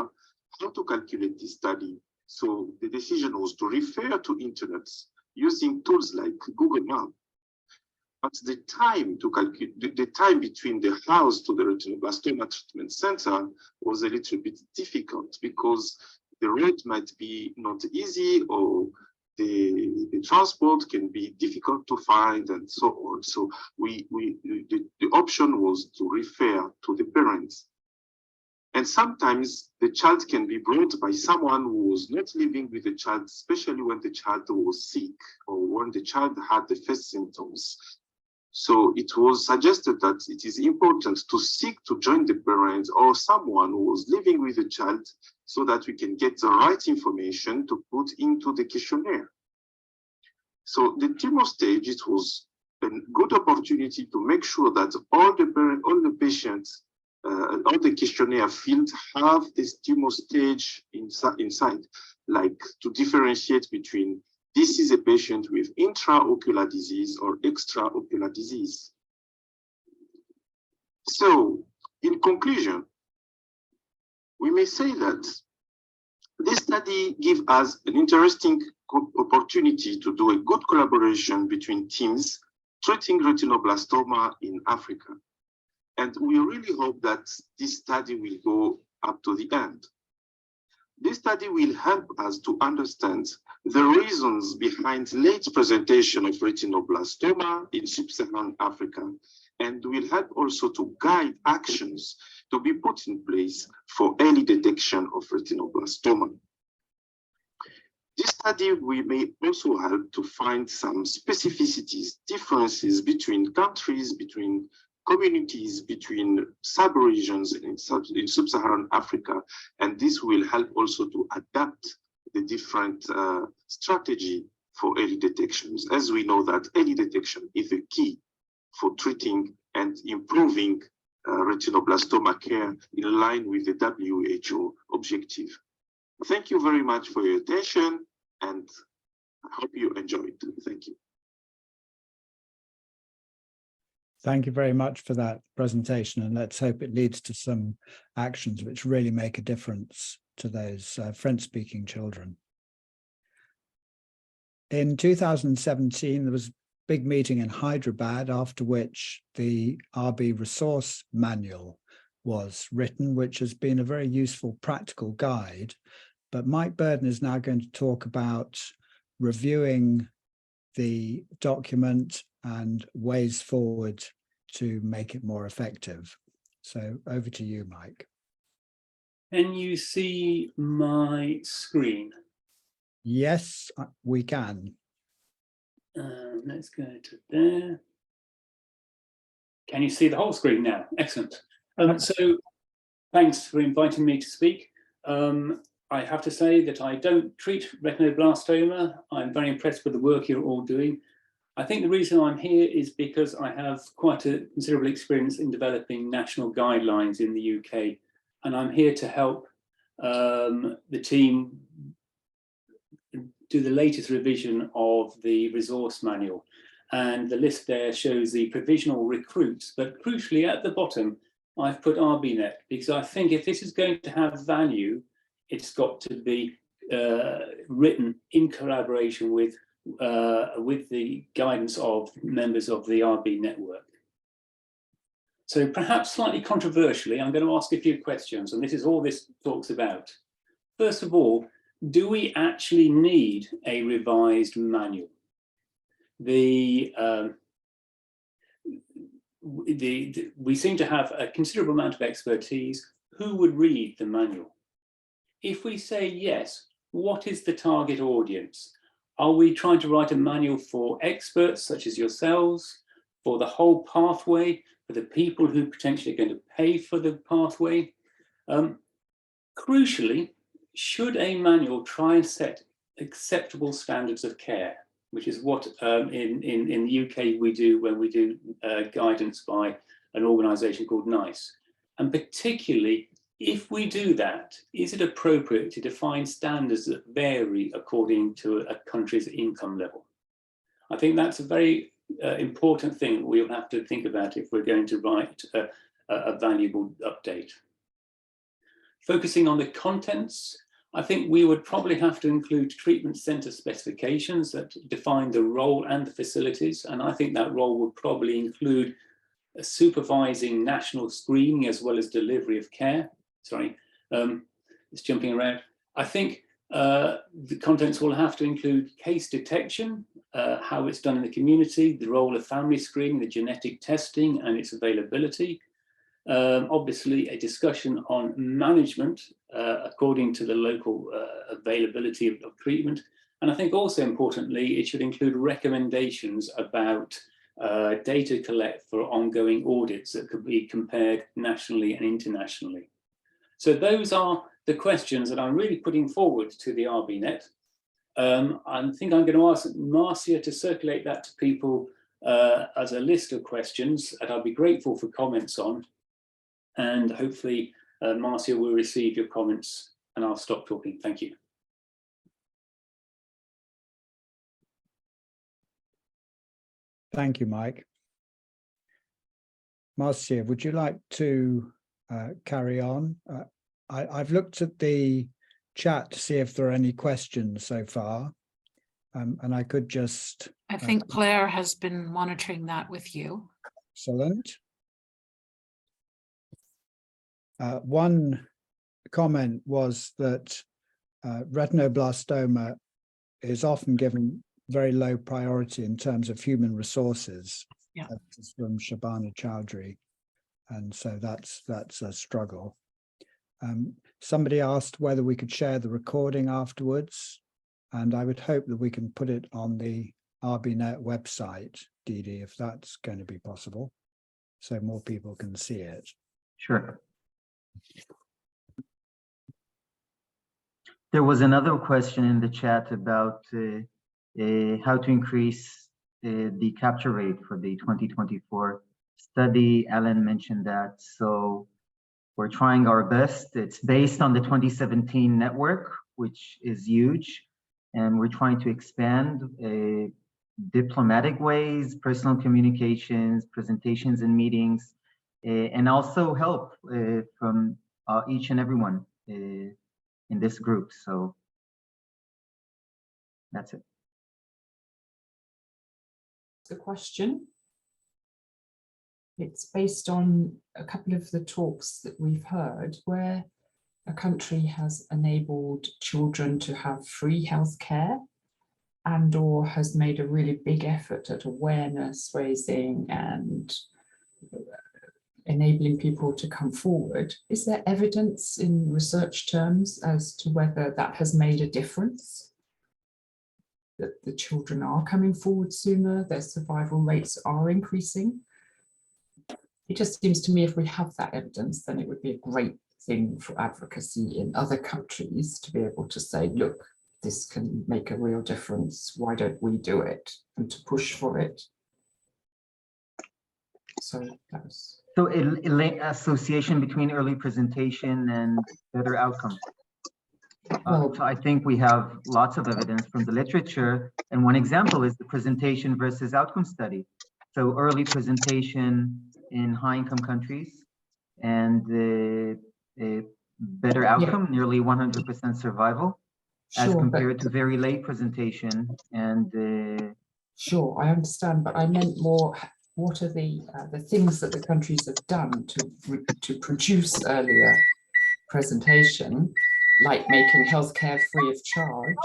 how to calculate this study. So the decision was to refer to internet using tools like Google Maps. But the time to calculate, the time between the house to the retinoblastoma treatment center was a little bit difficult because the road might be not easy, or the transport can be difficult to find, and so on. So the option was to refer to the parents. And sometimes the child can be brought by someone who was not living with the child, especially when the child was sick or when the child had the first symptoms. So it was suggested that it is important to seek to join the parents or someone who was living with the child so that we can get the right information to put into the questionnaire. So the tumor stage, it was a good opportunity to make sure that all the patients, all the questionnaire fields have this tumor stage inside, like to differentiate between this is a patient with intraocular disease or extraocular disease. So, in conclusion, we may say that this study gives us an interesting opportunity to do a good collaboration between teams treating retinoblastoma in Africa. And we really hope that this study will go up to the end. This study will help us to understand the reasons behind late presentation of retinoblastoma in sub-Saharan Africa, and will help also to guide actions to be put in place for early detection of retinoblastoma. This study may also help to find some specificities, differences between countries, between communities, between sub-regions in sub-Saharan Africa, and this will help also to adapt the different strategy for early detections, as we know that early detection is the key for treating and improving retinoblastoma care in line with the WHO objective. Thank you very much for your attention, and I hope you enjoyed. Thank you. Thank you very much for that presentation, and let's hope it leads to some actions which really make a difference to those French-speaking children. In 2017, there was a big meeting in Hyderabad, after which the RB Resource Manual was written, which has been a very useful practical guide. But Mike Burden is now going to talk about reviewing the document and ways forward to make it more effective. So over to you, Mike. Can you see my screen? Yes, we can. Let's go to there. Can you see the whole screen now? Excellent. So thanks for inviting me to speak. I have to say that I don't treat retinoblastoma. I'm very impressed with the work you're all doing. I think the reason I'm here is because I have quite a considerable experience in developing national guidelines in the UK, and I'm here to help the team do the latest revision of the resource manual. And the list there shows the provisional recruits, but crucially at the bottom, I've put RBNet, because I think if this is going to have value, it's got to be written in collaboration with the guidance of members of the RB network. So perhaps slightly controversially, I'm going to ask a few questions, and this is all this talks about. First of all, do we actually need a revised manual? We seem to have a considerable amount of expertise. Who would read the manual? If we say yes, what is the target audience? Are we trying to write a manual for experts such as yourselves, for the whole pathway, for the people who potentially are going to pay for the pathway? Crucially, should a manual try and set acceptable standards of care, which is what in the UK we do when we do guidance by an organisation called NICE. And particularly, if we do that, is it appropriate to define standards that vary according to a country's income level? I think that's a very important thing we'll have to think about if we're going to write a valuable update. Focusing on the contents, I think we would probably have to include treatment centre specifications that define the role and the facilities, and I think that role would probably include supervising national screening as well as delivery of care. Sorry, it's jumping around. I think the contents will have to include case detection, how it's done in the community, the role of family screening, the genetic testing and its availability. Obviously, a discussion on management according to the local availability of treatment. And I think also importantly, it should include recommendations about data collect for ongoing audits that could be compared nationally and internationally. So those are the questions that I'm really putting forward to the RBNet. I think I'm going to ask Marcia to circulate that to people as a list of questions that I'll be grateful for comments on. And hopefully Marcia will receive your comments, and I'll stop talking. Thank you. Thank you, Mike. Marcia, would you like to carry on? I've looked at the chat to see if there are any questions so far, and I could just... I think Claire has been monitoring that with you. Excellent. One comment was that retinoblastoma is often given very low priority in terms of human resources. Yeah. That's from Shabana Chowdhury, and so that's a struggle. Somebody asked whether we could share the recording afterwards. And I would hope that we can put it on the RBNet website, Didi, if that's going to be possible, so more people can see it. Sure. There was another question in the chat about how to increase the capture rate for the 2024 study. Alan mentioned that, so we're trying our best. It's based on the 2017 network, which is huge, and we're trying to expand diplomatic ways, personal communications, presentations and meetings, and also help from each and everyone in this group. So that's it. The question. It's based on a couple of the talks that we've heard where a country has enabled children to have free healthcare and or has made a really big effort at awareness raising and enabling people to come forward. Is there evidence in research terms as to whether that has made a difference? That the children are coming forward sooner, their survival rates are increasing? It just seems to me if we have that evidence, then it would be a great thing for advocacy in other countries to be able to say, look, this can make a real difference. Why don't we do it? And to push for it. So that was... So association between early presentation and better outcomes. So I think we have lots of evidence from the literature. And one example is the presentation versus outcome study. So early presentation in high income countries and a better outcome, nearly 100% survival, as compared to very late presentation. And sure, I understand, but I meant more, what are the things that the countries have done to produce earlier presentation, like making healthcare free of charge?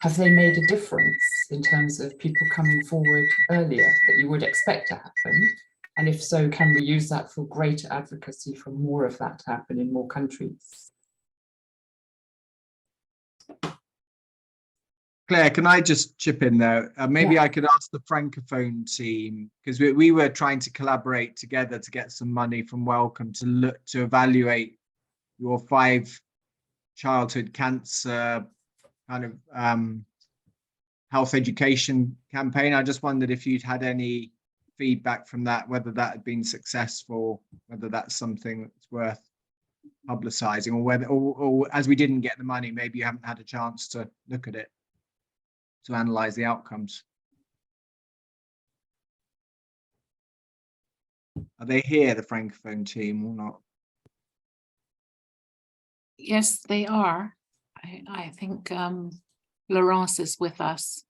Have they made a difference in terms of people coming forward earlier that you would expect to happen? And if so, can we use that for greater advocacy for more of that to happen in more countries? Claire, can I just chip in there? Maybe I could ask the Francophone team, because we were trying to collaborate together to get some money from Wellcome to look to evaluate your 5 childhood cancer kind of health education campaign. I just wondered if you'd had any feedback from that, whether that had been successful, whether that's something that's worth publicizing, or whether, or as we didn't get the money, maybe you haven't had a chance to look at it to analyze the outcomes. Are they here, the Francophone team, or not? Yes, they are. I think Laurence is with us.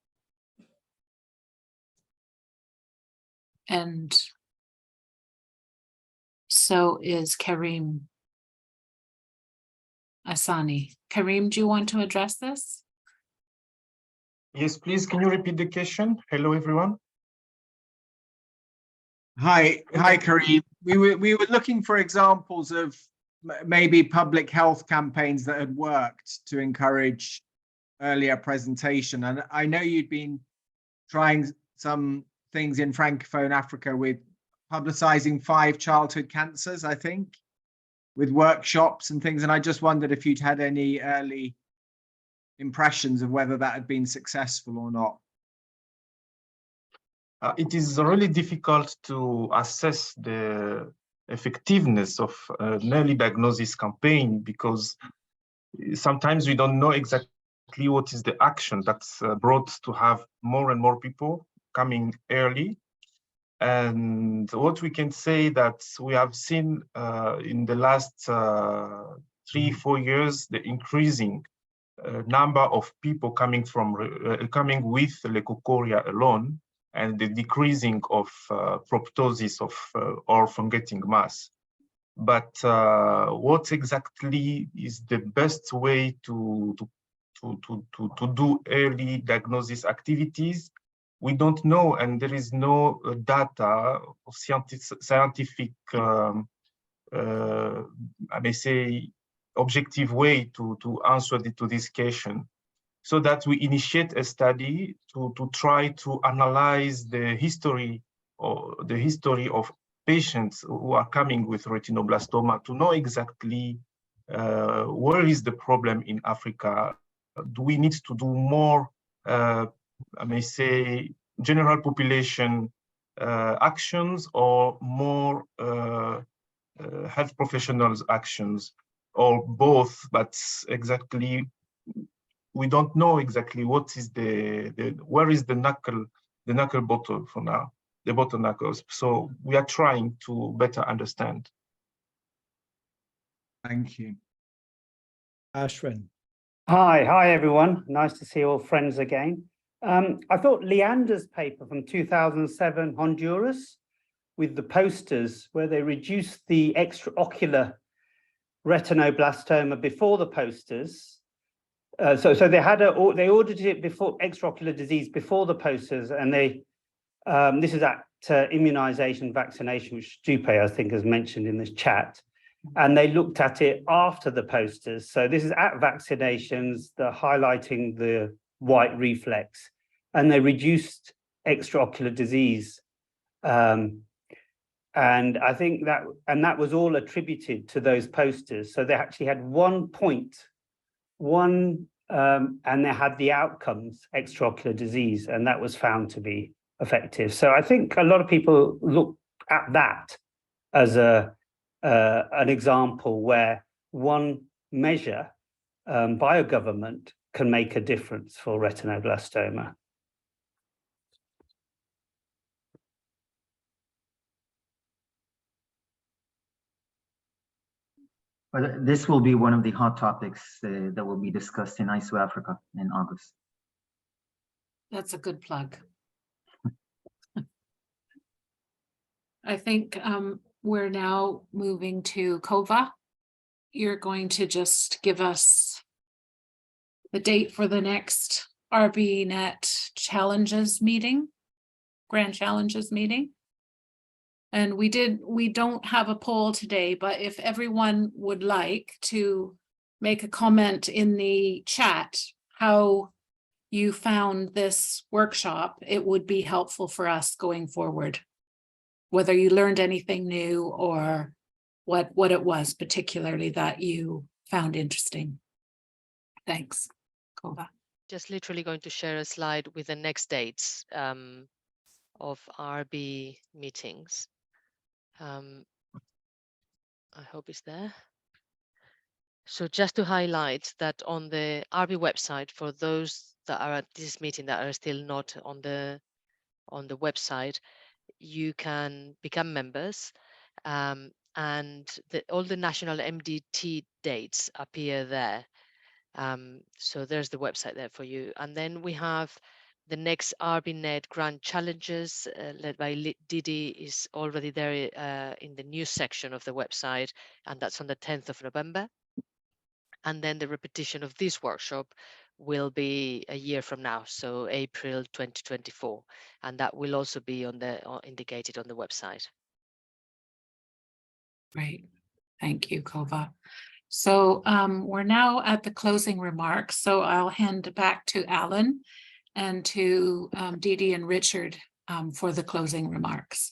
And so is Karim Asani. Karim, do you want to address this? Yes, please. Can you repeat the question? Hello, everyone. Hi, Karim. We were looking for examples of maybe public health campaigns that had worked to encourage earlier presentation. And I know you'd been trying some things in Francophone Africa with publicizing 5 childhood cancers, I think, with workshops and things. And I just wondered if you'd had any early impressions of whether that had been successful or not. It is really difficult to assess the effectiveness of an early diagnosis campaign because sometimes we don't know exactly what is the action that's brought to have more and more people coming early. And what we can say that we have seen in the last 3-4 years, the increasing number of people coming with leukocoria alone, and the decreasing of proptosis of or fungating mass. But what exactly is the best way to do early diagnosis activities? We don't know, and there is no data of scientific, I may say, objective way to answer to this question. so that we initiate a study to try to analyze the history of patients who are coming with retinoblastoma, to know exactly where is the problem in Africa. Do we need to do more, I may say, general population actions, or more health professionals actions, or both? But exactly, we don't know exactly what is where is the knuckle bottle for now, the bottlenecks. So we are trying to better understand. Thank you. Ashwin. Hi everyone. Nice to see all friends again. I thought Leander's paper from 2007, Honduras, with the posters where they reduced the extraocular retinoblastoma before the posters. So they audited it before extraocular disease before the posters, and they this is at immunization vaccination, which Jupe I think has mentioned in this chat. And they looked at it after the posters. So this is at vaccinations, they're highlighting the white reflex, and they reduced extraocular disease. And I think that was all attributed to those posters. So they actually had 1 point, and they had the outcomes, extraocular disease, and that was found to be effective. So I think a lot of people look at that as an example where one measure by a government can make a difference for retinoblastoma. But this will be one of the hot topics that will be discussed in ISO Africa in August. That's a good plug. I think we're now moving to Kova. You're going to just give us the date for the next RBNet challenges meeting, Grand Challenges meeting. And we don't have a poll today, but if everyone would like to make a comment in the chat, how you found this workshop, it would be helpful for us going forward. Whether you learned anything new or what it was particularly that you found interesting. Thanks, Kova. Just literally going to share a slide with the next dates of RB meetings. I hope it's there. So just to highlight that on the RB website, for those that are at this meeting that are still not on the website, you can become members, and all the national MDT dates appear there. So there's the website there for you. And then we have the next RBNet Grand Challenges led by Didi is already there in the news section of the website, and that's on the 10th of November. And then the repetition of this workshop will be a year from now, so April 2024, and that will also be on the indicated on the website. Great, thank you, Kova. So we're now at the closing remarks, so I'll hand back to Alan and to Didi and Richard for the closing remarks.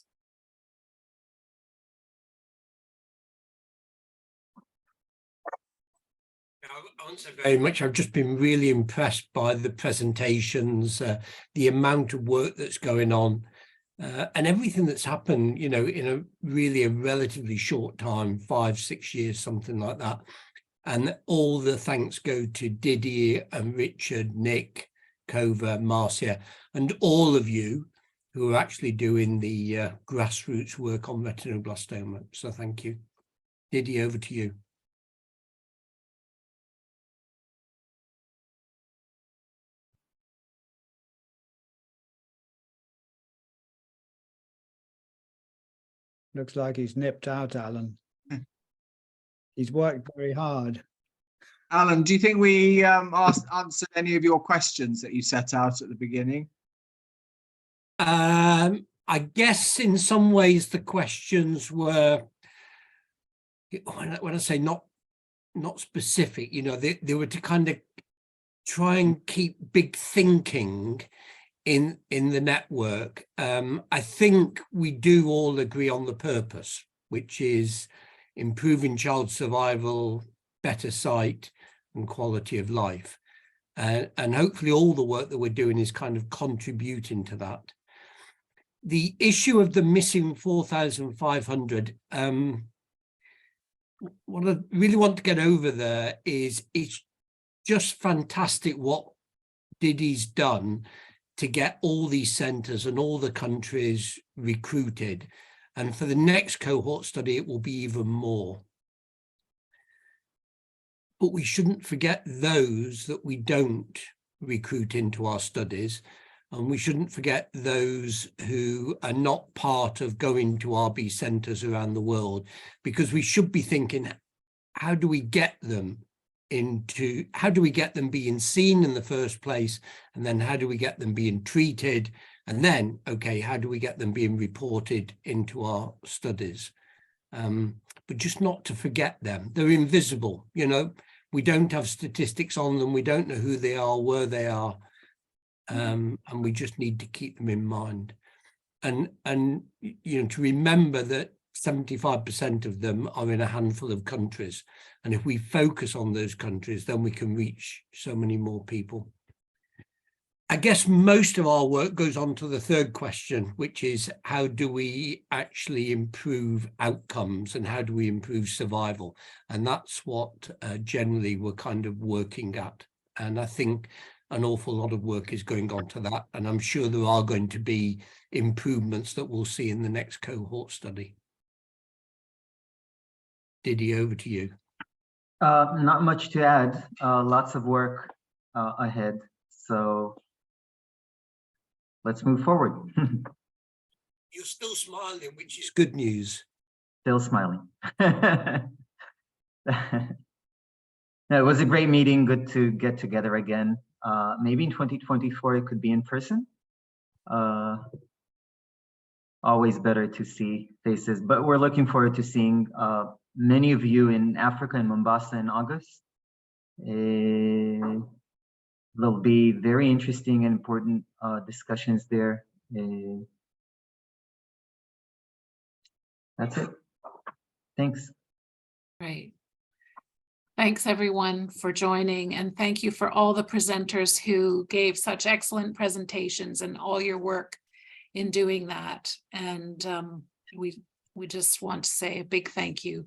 Very much. I've just been really impressed by the presentations, the amount of work that's going on, and everything that's happened, you know, in a relatively short time, 5-6 years, something like that. And all the thanks go to Didier and Richard, Nick, Kova, Marcia, and all of you who are actually doing the grassroots work on retinoblastoma. So thank you. Didier, over to you. Looks like he's nipped out, Alan. He's worked very hard. Alan, do you think we answered any of your questions that you set out at the beginning? I guess in some ways the questions were, when I say not specific, you know, they were to kind of try and keep big thinking in the network. I think we do all agree on the purpose, which is improving child survival, better sight and quality of life. And hopefully all the work that we're doing is kind of contributing to that. The issue of the missing 4,500, what I really want to get over there is it's just fantastic what Didi's done to get all these centres and all the countries recruited. And for the next cohort study, it will be even more. But we shouldn't forget those that we don't recruit into our studies. And we shouldn't forget those who are not part of going to RB centres around the world, because we should be thinking, how do we get them being seen in the first place? And then how do we get them being treated? And then, okay, how do we get them being reported into our studies? But just not to forget them. They're invisible, you know, we don't have statistics on them. We don't know who they are, where they are. And we just need to keep them in mind. And you know, to remember that 75% of them are in a handful of countries. And if we focus on those countries, then we can reach so many more people. I guess most of our work goes on to the third question, which is how do we actually improve outcomes and how do we improve survival? And that's what generally we're kind of working at. And I think an awful lot of work is going on to that. And I'm sure there are going to be improvements that we'll see in the next cohort study. Didi, over to you. Not much to add. Lots of work ahead. So let's move forward. You're still smiling, which is good news. Still smiling. No, it was a great meeting. Good to get together again. Maybe in 2024 it could be in person. Always better to see faces, but we're looking forward to seeing many of you in Africa and Mombasa in August. There'll be very interesting and important discussions there. That's it. Thanks. Great. Thanks everyone for joining, and thank you for all the presenters who gave such excellent presentations and all your work in doing that. And we just want to say a big thank you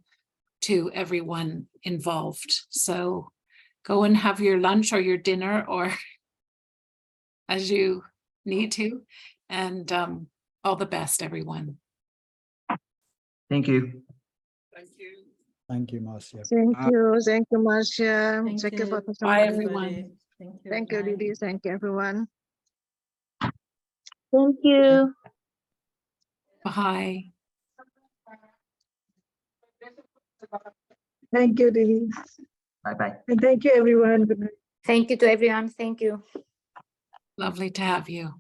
to everyone involved. So go and have your lunch or your dinner or as you need to, and all the best, everyone. Thank you. Thank you. Thank you, Marcia. Thank you, Marcia. Thank you, Professor. Bye, everyone. Thank you, Didi. Thank you, everyone. Thank you. Bye. Thank you, Didi. Bye-bye. And thank you, everyone. Good night. Thank you to everyone. Thank you. Lovely to have you.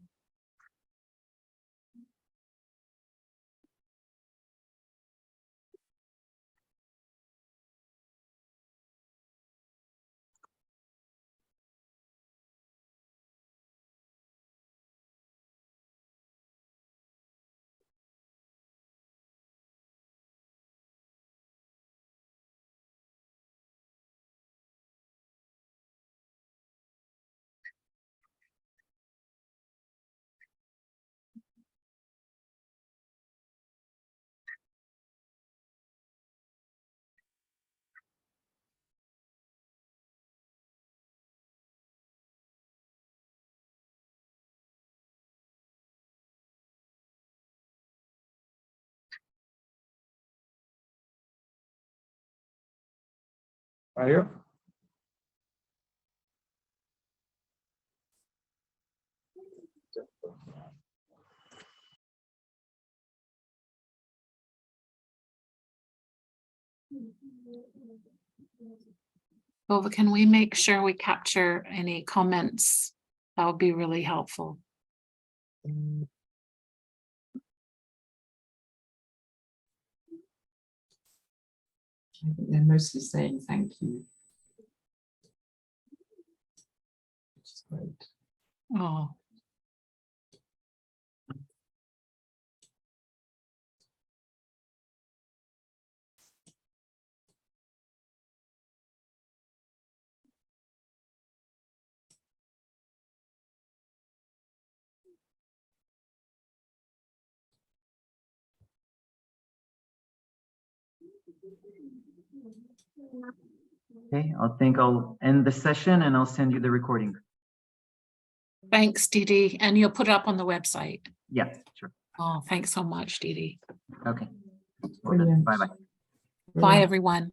Are you? Well, can we make sure we capture any comments? That would be really helpful. I think they're mostly saying thank you. Great. Oh, Okay, I'll end the session and I'll send you the recording. thanks, Dee Dee. And you'll put it up on the website. Yeah, sure. Oh, thanks so much, Dee Dee. Okay. Brilliant. Bye-bye. Bye, Brilliant. everyone.